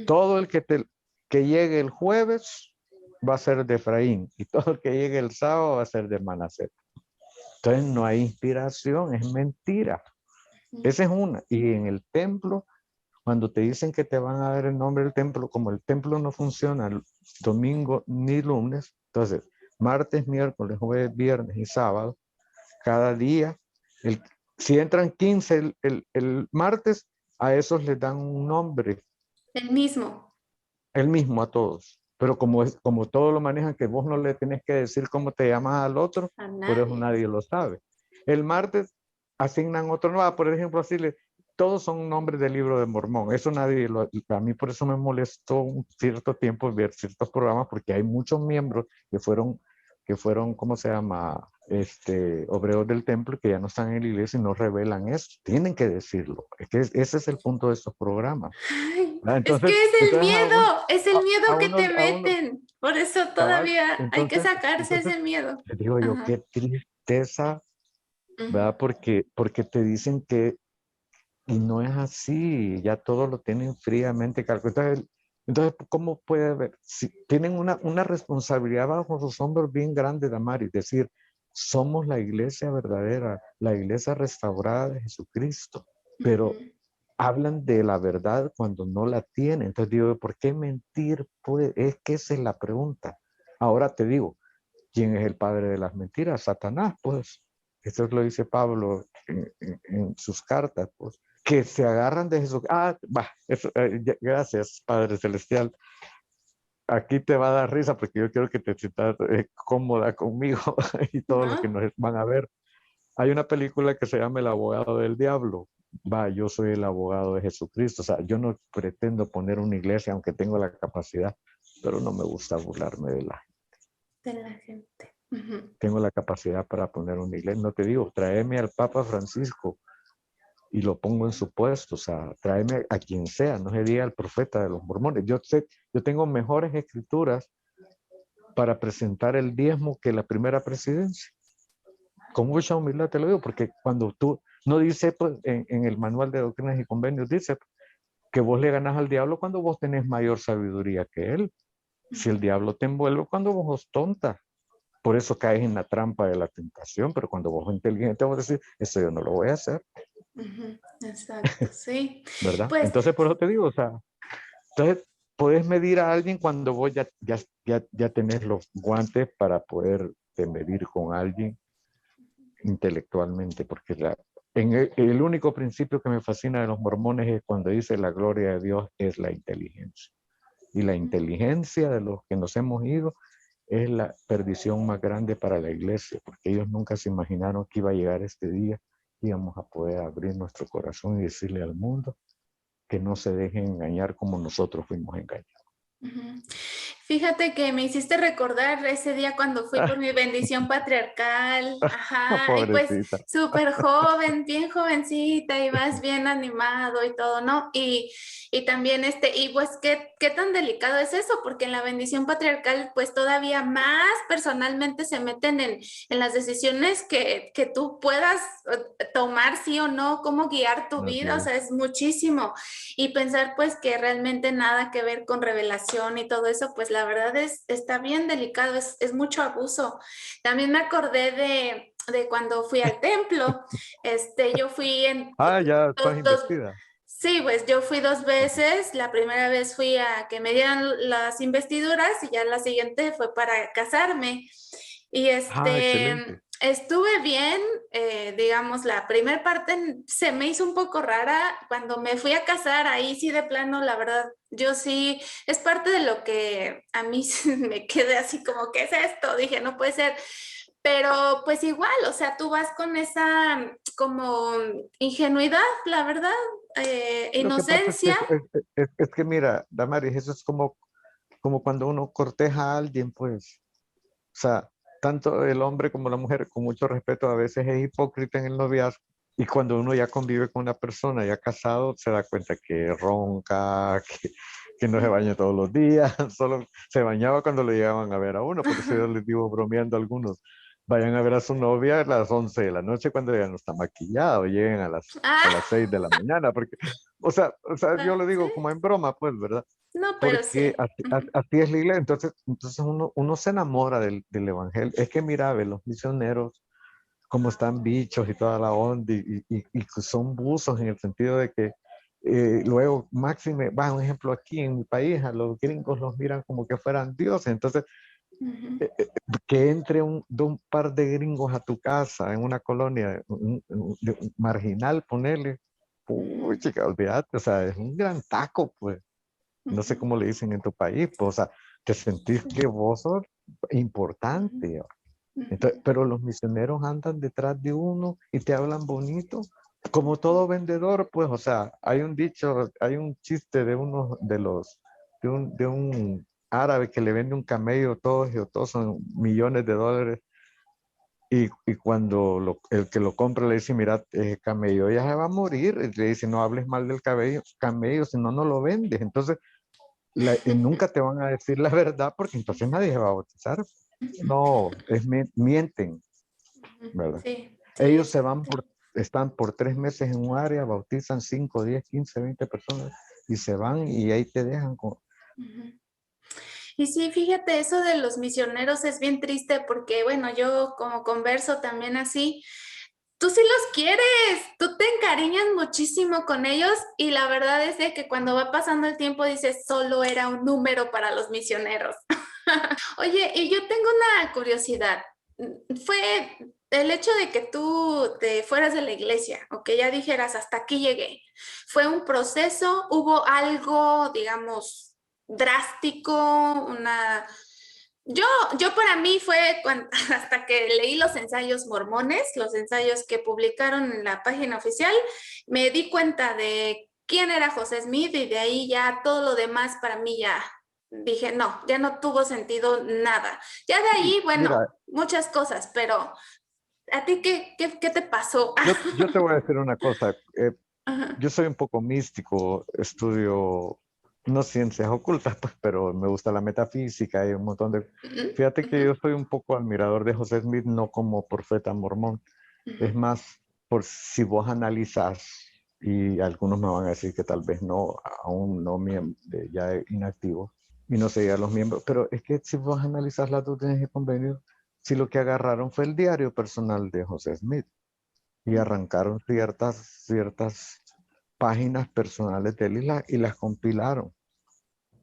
Todo el que llegue el jueves va a ser de Efraín y todo el que llegue el sábado va a ser de Manasés. Entonces no hay inspiración, es mentira. Esa es una. Y en el templo, cuando te dicen que te van a dar el nombre del templo, como el templo no funciona domingo ni lunes, entonces martes, miércoles, jueves, viernes y sábado, cada día, si entran 15 el martes, a esos les dan un nombre. El mismo. El mismo a todos. Pero como todo lo manejan, que vos no le tienes que decir cómo te llamas al otro, A por eso nadie. nadie lo sabe. El martes asignan otro, no, por ejemplo, así todos son nombres del libro de Mormón. Eso a mí por eso me molestó un cierto tiempo ver ciertos programas, porque hay muchos miembros que fueron, ¿cómo se llama? Obreros del templo que ya no están en la iglesia y no revelan eso. Tienen que decirlo. Es que ese es el punto de estos programas. Ay, es que Entonces, es el miedo a que uno, te a uno, meten. Por eso cabal, todavía hay que entonces, sacarse entonces, ese miedo. te digo yo, Ajá. qué tristeza, Ujú. ¿verdad? Porque te dicen que, y no es así, ya todo lo tienen fríamente calculado. Entonces, ¿cómo puede haber? Si tienen una responsabilidad bajo sus hombros bien grande, Damari, es decir, somos la iglesia verdadera, la iglesia restaurada de Jesucristo, pero Ujú. hablan de la verdad cuando no la tienen. Entonces digo, ¿por qué mentir? Pues es que esa es la pregunta. Ahora te digo, ¿quién es el padre de las mentiras? Satanás, pues. Esto lo dice Pablo en sus cartas, pues. Que se agarran de Jesús. Gracias, Padre Celestial. Aquí te va a dar risa porque yo quiero que te sientas cómoda conmigo y todos los que ¿No? nos van a ver. Hay una película que se llama El abogado del diablo. Yo soy el abogado de Jesucristo. O sea, yo no pretendo poner una iglesia, aunque tengo la capacidad, pero no me gusta burlarme de la gente. De la gente. Ujú. Tengo la capacidad para poner una iglesia. No te digo, tráeme al Papa Francisco y lo pongo en su puesto. O sea, tráeme a quien sea, no se diga al profeta de los mormones. Yo tengo mejores escrituras para presentar el diezmo que la primera presidencia. Con mucha humildad te lo digo, porque cuando tú, no dice pues, en el manual de doctrinas y convenios, dice que vos le ganas al diablo cuando vos tenés mayor sabiduría que él. Si el diablo te envuelve cuando vos sos tonta. Por eso caes en la trampa de la tentación, pero cuando vos sos inteligente vos decís, eso yo no lo voy a hacer, Ujú. Exacto, sí. ¿verdad? Pues Entonces por eso te digo, o sea, entonces puedes medir a alguien cuando vos ya tenés los guantes para poder medir con alguien intelectualmente, porque el único principio que me fascina de los mormones es cuando dice la gloria de Dios es la inteligencia. Y la inteligencia de los que nos hemos ido es la perdición más grande para la iglesia, porque ellos nunca se imaginaron que iba a llegar este día, íbamos a poder abrir nuestro corazón y decirle al mundo que no se dejen engañar como nosotros fuimos engañados. ujú. Fíjate que me hiciste recordar ese día cuando fui por mi bendición patriarcal, ajá, y pues Pobrecita. súper joven, bien jovencita y más bien animado y todo, ¿no? Y también y pues qué tan delicado es eso, porque en la bendición patriarcal pues todavía más personalmente se meten en las decisiones que tú puedas tomar sí o no, cómo guiar tu Así vida, o es. sea, es muchísimo. Y pensar pues que realmente nada que ver con revelación y todo eso, pues la verdad está bien delicado, es mucho abuso. También me acordé de cuando fui al templo. Yo fui en Ah, ya estás dos, investida. sí, pues yo fui dos Ajá. veces. La primera vez fui a que me dieran las investiduras y ya la siguiente fue para casarme. Y Ah, excelente. estuve bien, digamos, la primera parte se me hizo un poco rara. Cuando me fui a casar, ahí sí de plano, la verdad, yo sí, es parte de lo que a mí me quedé así como, ¿qué es esto? Dije, no puede ser. Pero pues igual, o sea, tú vas con esa como ingenuidad, la verdad, Lo que pasa es que, inocencia. es que mira, Damaris, eso es como cuando uno corteja a alguien, pues. O sea, tanto el hombre como la mujer, con mucho respeto, a veces es hipócrita en el noviazgo. Y cuando uno ya convive con una persona ya casado, se da cuenta que ronca, que no se baña todos los días, solo se bañaba cuando le llegaban a ver a uno. Por eso yo les digo bromeando a algunos, vayan a ver a su novia a las 11 de la noche cuando ya no está maquillada o lleguen a Ah, las 6 de la mañana, porque, o sea, yo lo sí, digo como en broma, pues, ¿verdad? no, pero Porque sí. así, Ujú, así es la iglesia. Entonces uno se enamora del evangelio. Es que mira, ve, los misioneros, como están bichos y toda la onda, y que son buzos en el sentido de que luego, máxime, va, un ejemplo aquí en mi país, a los gringos los miran como que fueran dioses. Entonces, ujú, que entre de un par de gringos a tu casa en una colonia marginal, ponerle, uy, ujú, chica, olvídate, o sea, es un gran taco, pues. No sé ujú, cómo le dicen en tu país, pues, o sea, te sentís sí, que vos sos ujú, importante. Entonces, ujú, pero los misioneros andan detrás de uno y te hablan bonito. Como todo vendedor, pues, o sea, hay un dicho, hay un chiste de uno de un árabe que le vende un camello, todos son millones de dólares. Y cuando el que lo compra le dice, mira, camello ya se va a morir, y le dice, no hables mal del camello, si no, no lo vendes. Entonces, nunca te van a decir la verdad porque entonces nadie se va a bautizar. No, mienten, ujú. ¿verdad? Sí, sí, Ellos es cierto. están por 3 meses en un área, bautizan 5, 10, 15, 20 personas y se van y ahí te dejan con... Ujú. Y sí, fíjate, eso de los misioneros es bien triste porque, bueno, yo como converso también así, tú sí los quieres, tú te encariñas muchísimo con ellos y la verdad es de que cuando va pasando el tiempo dices, solo era un número para los misioneros. Oye, y yo tengo una curiosidad. Fue el hecho de que tú te fueras de la iglesia o que ya dijeras, hasta aquí llegué. ¿Fue un proceso? ¿Hubo algo, digamos, drástico? Una... Yo, yo para mí fue hasta que leí los ensayos mormones, los ensayos que publicaron en la página oficial, me di cuenta de quién era José Smith y de ahí ya todo lo demás para mí ya dije, no, ya no tuvo sentido nada. Ya de Sí, ahí, bueno, mira, muchas cosas, pero ¿a ti qué te pasó? yo te voy a decir una cosa. Ajá. Yo soy un poco místico, estudio no ciencias ocultas, pues, pero me gusta la metafísica y un montón de... Ujú, Fíjate que ujú, yo soy un poco admirador de José Smith, no como profeta mormón. ujú, Es más, por si vos analizás, y algunos me van a decir que tal vez no, aún no ya inactivo, y no sé ya los miembros, pero es que si vos analizás las doctrinas y convenios, si lo que agarraron fue el diario personal de José Smith y arrancaron ciertas páginas personales de él y las compilaron,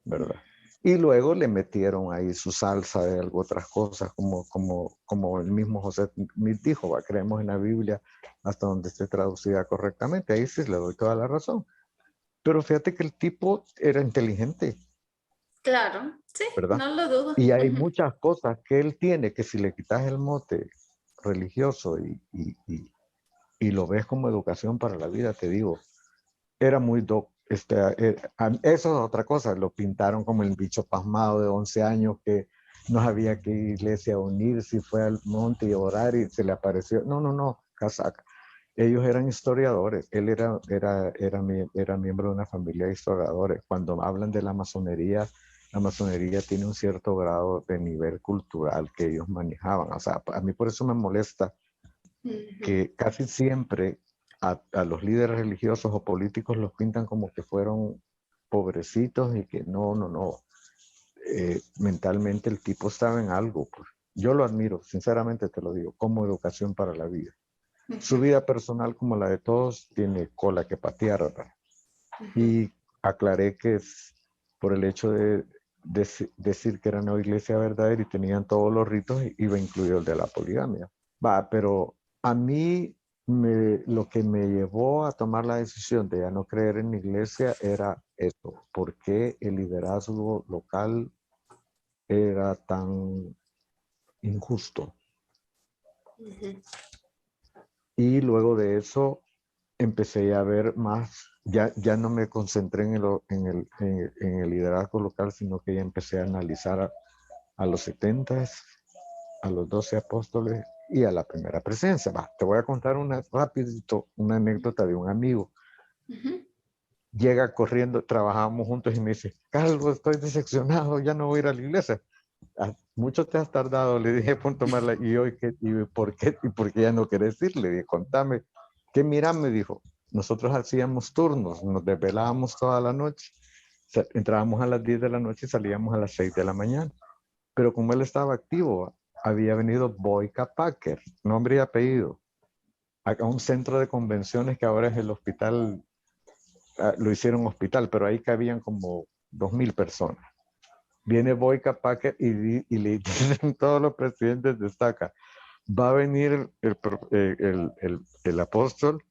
¿verdad? Y luego le metieron ahí su salsa de algo, otras cosas, como el mismo José Smith dijo, va, creemos en la Biblia hasta donde esté traducida correctamente. Ahí sí le doy toda la razón. Pero fíjate que el tipo era inteligente, claro, sí, ¿verdad? no lo dudo. Y hay Ujú, muchas cosas que él tiene que si le quitas el mote religioso y lo ves como educación para la vida, te digo, era muy eso es otra cosa, lo pintaron como el bicho pasmado de 11 años que no sabía qué iglesia unir, si fue al monte y orar y se le apareció. No, no, no, casaca. Ellos eran historiadores, él era miembro de una familia de historiadores. Cuando hablan de la masonería tiene un cierto grado de nivel cultural que ellos manejaban. O sea, a mí por eso me molesta ujú. que casi siempre a los líderes religiosos o políticos los pintan como que fueron pobrecitos y que no, no, no. Mentalmente el tipo estaba en algo, pues. yo lo admiro, sinceramente te lo digo, como educación para la vida. Su Ujú, vida personal, como la de todos, tiene cola que patear, ¿verdad? ujú, Y aclaré que es por el hecho de decir que era una iglesia verdadera y tenían todos los ritos, iba incluido el de la poligamia. Va, pero a mí lo que me llevó a tomar la decisión de ya no creer en la iglesia era esto, porque el liderazgo local era tan injusto. ujú. Y luego de eso empecé a ver más, ya no me concentré en el liderazgo local, sino que ya empecé a analizar a los 70, a los 12 apóstoles y a la primera presencia. Va, te voy a contar rapidito, una anécdota de un amigo. Ujú. Llega corriendo, trabajábamos juntos y me dice, Carlos, estoy decepcionado, ya no voy a ir a la iglesia. Mucho te has tardado, le dije, por tomarla. ¿Y hoy qué? ¿Y por qué? ¿Y por qué ya no querés ir? Le dije, contame. ¿Qué mira? Me dijo, nosotros hacíamos turnos, nos desvelábamos toda la noche. Entrábamos a las 10 de la noche y salíamos a las 6 de la mañana. Pero como él estaba activo, había venido Boyka Packer, nombre y apellido, a un centro de convenciones que ahora es el hospital, lo hicieron hospital, pero ahí cabían como 2000 personas. Viene Boyka Packer y le dicen todos los presidentes destaca, va a venir el apóstol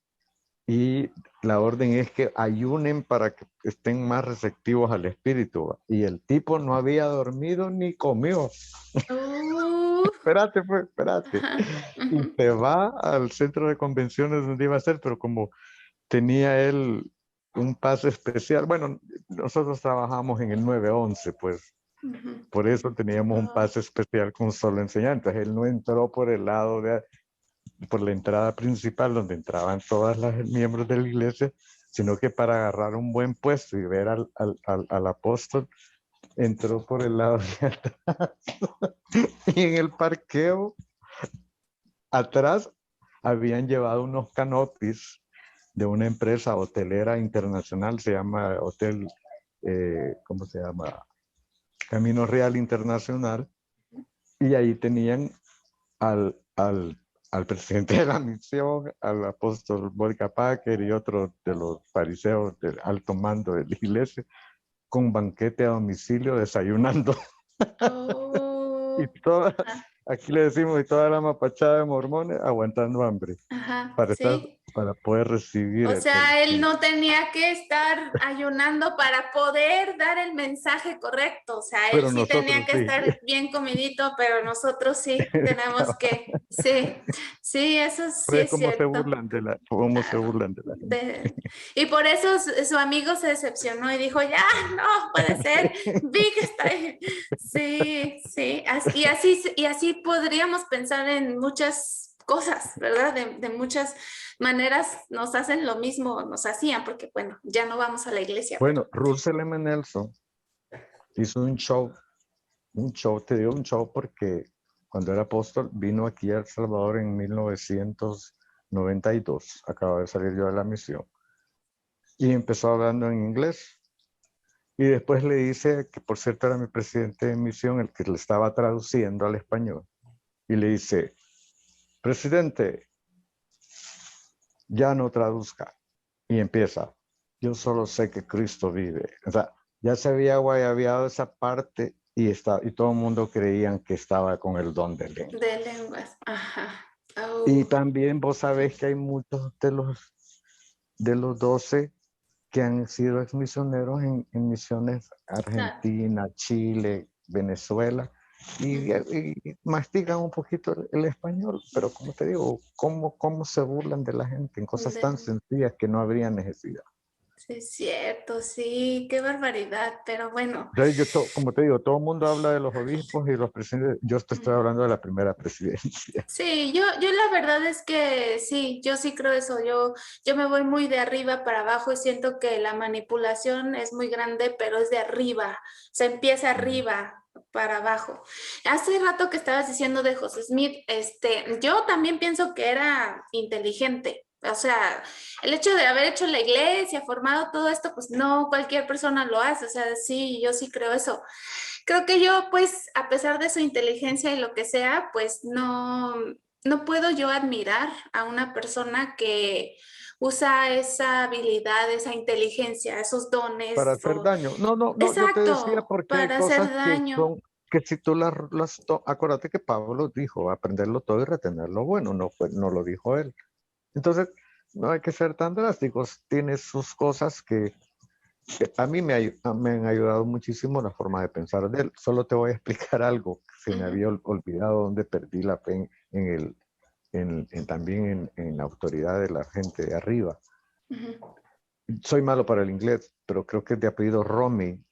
y la orden es que ayunen para que estén más receptivos al espíritu. Y el tipo no había dormido ni comió. Uh, Espérate, pues, espérate. ajá, Y ujú, se va al centro de convenciones donde iba a ser, pero como tenía él un pase especial, bueno, nosotros trabajamos en el 911, pues ujú. por eso teníamos un Ah, pase especial con solo enseñantes. Él no entró por el lado por la entrada principal donde entraban todas las miembros de la iglesia, sino que para agarrar un buen puesto y ver al apóstol, entró por el lado de atrás. Y en el parqueo, atrás, habían llevado unos canopis de una empresa hotelera internacional, se llama Hotel, ¿cómo se llama? Camino Real Internacional, y ahí tenían al presidente de la misión, al apóstol Boyka Packer y otros de los fariseos del alto mando de la iglesia, con banquete a domicilio, desayunando. Y oh, toda, ajá, aquí le decimos, y toda la mapachada de mormones aguantando hambre ajá, para, sí. para poder recibir O sea, él no tenía que estar ayunando para poder dar el mensaje correcto. O sea, él pero sí tenía nosotros que sí. estar bien comidito, pero nosotros sí tenemos que, sí, sí, eso sí ¿Ves es cómo se cierto. burlan cómo se Claro. burlan de la gente? Y por eso su amigo se decepcionó y dijo, ya, no puede ser, Vic está ahí. Sí, sí, y así podríamos pensar en muchas cosas, ¿verdad? De muchas maneras nos hacen lo mismo, nos hacían, porque bueno, ya no vamos a la iglesia, pero Bueno, Russell M. Nelson hizo un show, te digo un show porque cuando era apóstol vino aquí a El Salvador en 1992, acaba de salir yo de la misión, y empezó hablando en inglés. Y después le dice, que por cierto era mi presidente de misión, el que le estaba traduciendo al español, y le dice, presidente, ya no traduzca. Y empieza, yo solo sé que Cristo vive. O sea, ya se había guayabeado esa parte y todo el mundo creían que estaba con el don de de lenguas. lenguas, ajá. Y Oh, también vos sabés que hay muchos de los 12 que han sido exmisioneros en misiones claro. Argentina, Chile, Venezuela, y mastigan un poquito el español, pero como te digo, ¿cómo se burlan de la gente en cosas tan De- sencillas que no habría necesidad? sí, es cierto, sí, qué barbaridad, pero bueno. Entonces, como te digo, todo el mundo habla de los obispos y los presidentes, yo te estoy Ujú. hablando de la primera presidencia. Sí, yo la verdad es que sí, yo sí creo eso. Yo me voy muy de arriba para abajo y siento que la manipulación es muy grande, pero es de arriba, se empieza arriba para abajo. Hace rato que estabas diciendo de José Smith, yo también pienso que era inteligente. O sea, el hecho de haber hecho la iglesia, formado todo esto, pues no cualquier persona lo hace. O sea, sí, yo sí creo eso. Creo que yo, pues, a pesar de su inteligencia y lo que sea, pues no puedo yo admirar a una persona que usa esa habilidad, esa inteligencia, esos Para dones hacer o daño. No, no, no, yo te decía exacto, porque hay para hacer cosas que daño. son, que si tú acuérdate que Pablo dijo, aprenderlo todo y retener lo bueno, no lo dijo él. Entonces, no hay que ser tan drásticos, tiene sus cosas que a mí me han ayudado muchísimo la forma de pensar de él. Solo te voy a explicar algo, se me Ujú, había olvidado donde perdí la fe también en la autoridad de la gente de arriba. ujú. Soy malo para el inglés, pero creo que es de apellido Romney,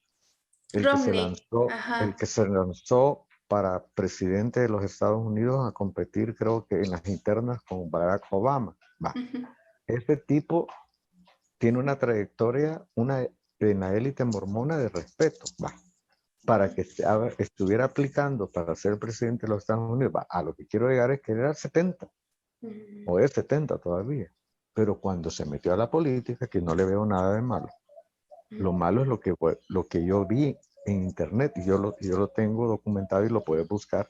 Romney, ajá. el que se lanzó para presidente de los Estados Unidos a competir, creo que en las internas con Barack Obama. Va. Ujú, Este tipo tiene una trayectoria, en la élite mormona de respeto. Va. Para que estuviera aplicando para ser presidente de los Estados Unidos, va. A lo que quiero llegar es que era 70, ujú, o es 70 todavía. Pero cuando se metió a la política, que no le veo nada de malo. ujú. Lo malo es lo que yo vi en internet, y yo lo tengo documentado y lo puedes buscar.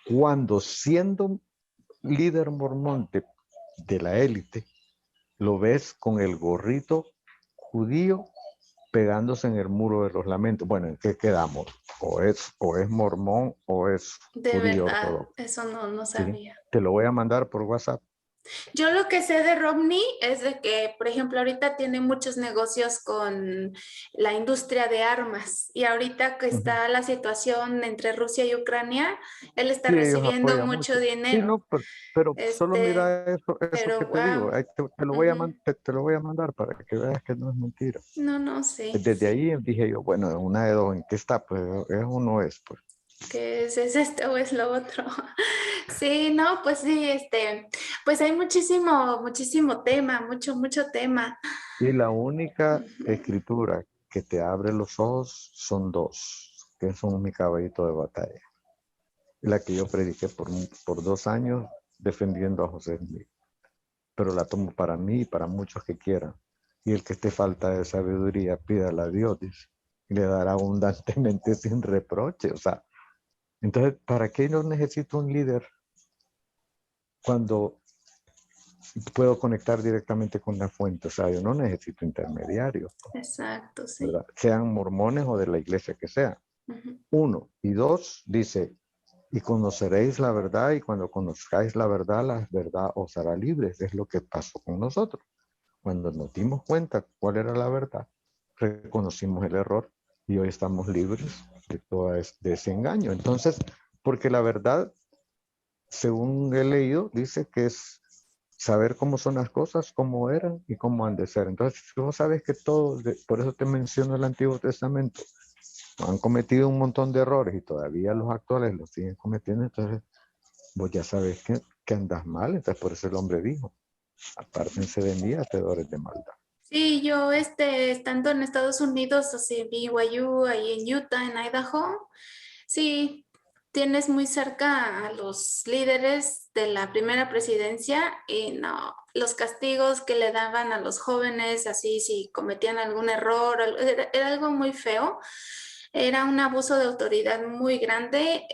Cuando siendo líder mormón de la élite, lo ves con el gorrito judío pegándose en el muro de los lamentos. Bueno, ¿en qué quedamos? O es mormón o es De judío verdad, ortodoxo. eso no ¿Sí? sabía. Te lo voy a mandar por WhatsApp. Yo lo que sé de Romney es de que, por ejemplo, ahorita tiene muchos negocios con la industria de armas y ahorita que Ujú. está la situación entre Rusia y Ucrania, él está Sí, ellos recibiendo apoyan mucho mucho. Sí, dinero. no, pero solo Este, mira eso que pero te digo. wow. Te lo voy a, Ujú. te lo voy a mandar para que veas que no es mentira. No, no sé. Desde ahí dije yo, bueno, una de dos, ¿en qué está? Pues es o no es, pues. ¿Qué es esto o es lo otro? Sí, no, pues sí, pues hay muchísimo, muchísimo tema, mucho tema. Y la única Ujú. escritura que te abre los ojos son dos, que son mi caballito de batalla. La que yo prediqué por 2 años defendiendo a José Smith. Pero la tomo para mí y para muchos que quieran. Y el que esté falta de sabiduría, pídala a Dios, dice, y le dará abundantemente sin reproche. O sea, entonces, ¿para qué no necesito un líder cuando puedo conectar directamente con la fuente? O sea, yo no necesito intermediarios, Exacto, sí. ¿verdad? Sean mormones o de la iglesia que sea. Ujú. Uno. Y dos, dice, y conoceréis la verdad, y cuando conozcáis la verdad os hará libres. Es lo que pasó con nosotros. Cuando nos dimos cuenta cuál era la verdad, reconocimos el error y hoy estamos libres de ese engaño. Entonces, porque la verdad, según he leído, dice que es saber cómo son las cosas, cómo eran y cómo han de ser. Entonces, si vos sabes que por eso te menciono el Antiguo Testamento, han cometido un montón de errores y todavía los actuales los siguen cometiendo, entonces vos ya sabes que andas mal. Entonces, por eso el hombre dijo, apártense de mí, hacedores de maldad. Sí, yo estando en Estados Unidos, así BYU, ahí en Utah, en Idaho, sí, tienes muy cerca a los líderes de la primera presidencia y no, los castigos que le daban a los jóvenes, así si cometían algún error, era algo muy feo. Era un abuso de autoridad muy grande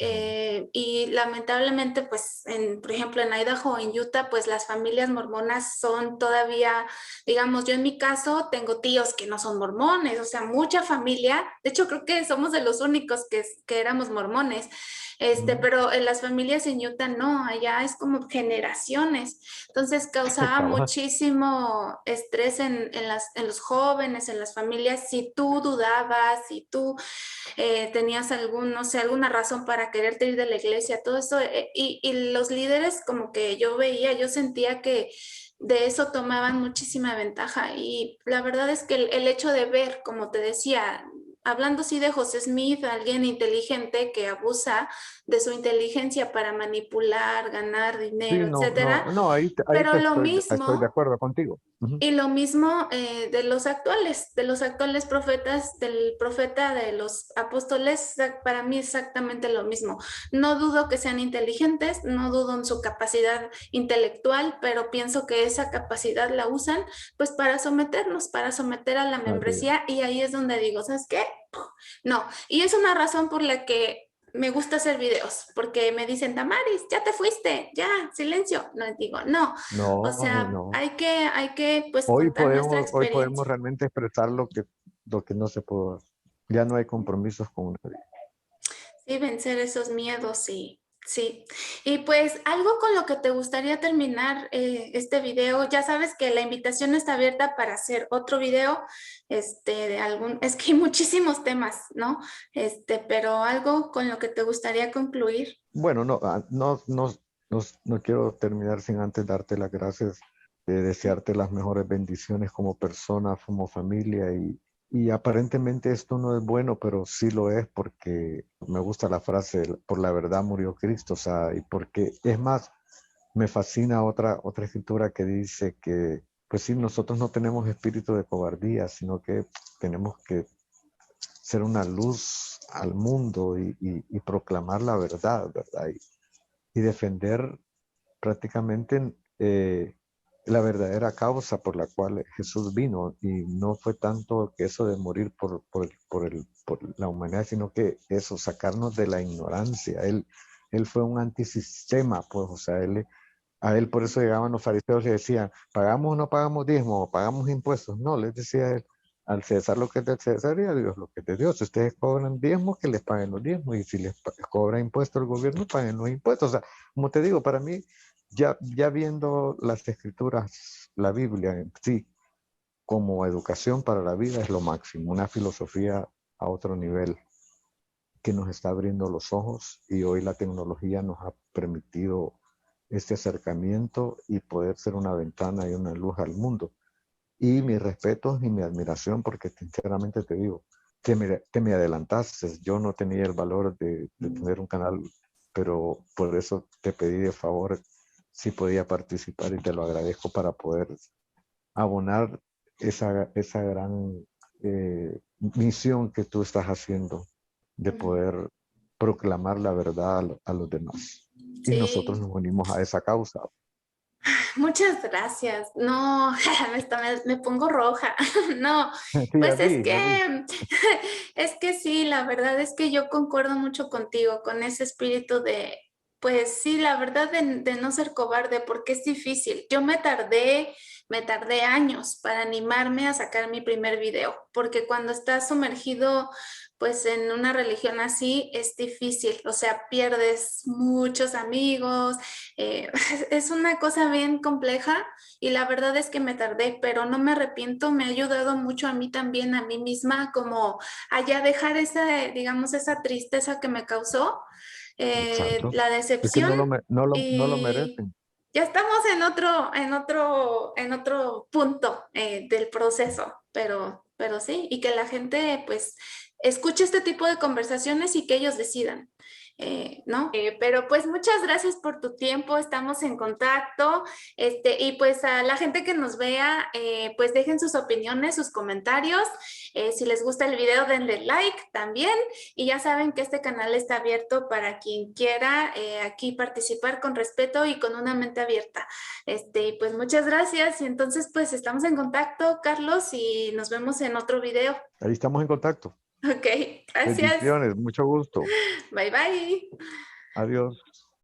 y lamentablemente, pues, por ejemplo, en Idaho, en Utah, pues las familias mormonas son todavía, digamos, yo en mi caso tengo tíos que no son mormones, o sea, mucha familia, de hecho creo que somos de los únicos que éramos mormones, pero en las familias en Utah no, allá es como generaciones, entonces causaba Cabal. muchísimo estrés en los jóvenes, en las familias, si tú dudabas, si tú tenías no sé, alguna razón para quererte ir de la iglesia, todo eso, y los líderes como que yo veía, yo sentía que de eso tomaban muchísima ventaja y la verdad es que el hecho de ver, como te decía, hablando así de José Smith, alguien inteligente que abusa de su inteligencia para manipular, ganar Sí, dinero, no, etcétera, no, no, ahí pero te lo estoy de mismo acuerdo contigo. Ujú. y lo mismo de los actuales profetas, del profeta de los apóstoles, para mí exactamente lo mismo. No dudo que sean inteligentes, no dudo en su capacidad intelectual, pero pienso que esa capacidad la usan pues para someternos, para someter a la Así es. membresía y ahí es donde digo, ¿sabes qué? No, y es una razón por la que me gusta hacer videos, porque me dicen, Damaris, ya te fuiste, ya, silencio. No, digo, no, o No, sea, no. hay que pues contar nuestra Hoy podemos experiencia. realmente expresar lo que no se puede. Ya no hay compromisos con nadie. Sí, vencer esos miedos, sí, sí. Y pues algo con lo que te gustaría terminar este video, ya sabes que la invitación está abierta para hacer otro video, de algún, es que hay muchísimos temas, ¿no? Pero algo con lo que te gustaría concluir. Bueno, no quiero terminar sin antes darte las gracias, desearte las mejores bendiciones como persona, como familia y aparentemente esto no es bueno, pero sí lo es porque me gusta la frase, por la verdad murió Cristo, o sea, y porque es más, me fascina otra escritura que dice que, pues sí, nosotros no tenemos espíritu de cobardía, sino que tenemos que ser una luz al mundo y proclamar la verdad, ¿verdad? Y defender prácticamente la verdadera causa por la cual Jesús vino. Y no fue tanto que eso de morir por la humanidad, sino que eso, sacarnos de la ignorancia. Él fue un antisistema, pues, o sea, a él por eso llegaban los fariseos y decían, ¿pagamos o no pagamos diezmo? ¿Pagamos impuestos? No, les decía él, al César lo que es del César y a Dios lo que es de Dios. Si ustedes cobran diezmos, que les paguen los diezmos. Y si les cobra impuestos el gobierno, paguen los impuestos. O sea, como te digo, para mí, ya viendo las escrituras, la Biblia en sí, como educación para la vida es lo máximo. Una filosofía a otro nivel que nos está abriendo los ojos y hoy la tecnología nos ha permitido este acercamiento y poder ser una ventana y una luz al mundo. Y mi respeto y mi admiración, porque sinceramente te digo, te me adelantaste. Yo no tenía el valor de tener un canal, pero por eso te pedí de favor si podía participar y te lo agradezco para poder abonar esa gran misión que tú estás haciendo de poder proclamar la verdad a los demás. Y nosotros Sí, nos unimos a esa causa. muchas gracias. No, me pongo roja. No, Sí, pues ya vi. es que sí, la verdad es que yo concuerdo mucho contigo con ese espíritu de, pues sí, la verdad de no ser cobarde, porque es difícil. Yo me tardé años para animarme a sacar mi primer video, porque cuando estás sumergido pues en una religión así es difícil, o sea, pierdes muchos amigos, es una cosa bien compleja y la verdad es que me tardé, pero no me arrepiento, me ha ayudado mucho a mí también, a mí misma, como allá dejar esa, digamos, esa tristeza que me causó, Exacto. la Es que decepción no lo y merecen. ya estamos en otro punto del proceso, pero sí, y que la gente pues escuche este tipo de conversaciones y que ellos decidan. ¿No? Pero pues muchas gracias por tu tiempo, estamos en contacto, y pues a la gente que nos vea, pues dejen sus opiniones, sus comentarios, si les gusta el video denle like también, y ya saben que este canal está abierto para quien quiera aquí participar con respeto y con una mente abierta. Pues muchas gracias y entonces pues estamos en contacto, Carlos, y nos vemos en otro video. Ahí estamos en contacto. Ok, gracias. Bendiciones, mucho gusto. Bye bye. Adiós.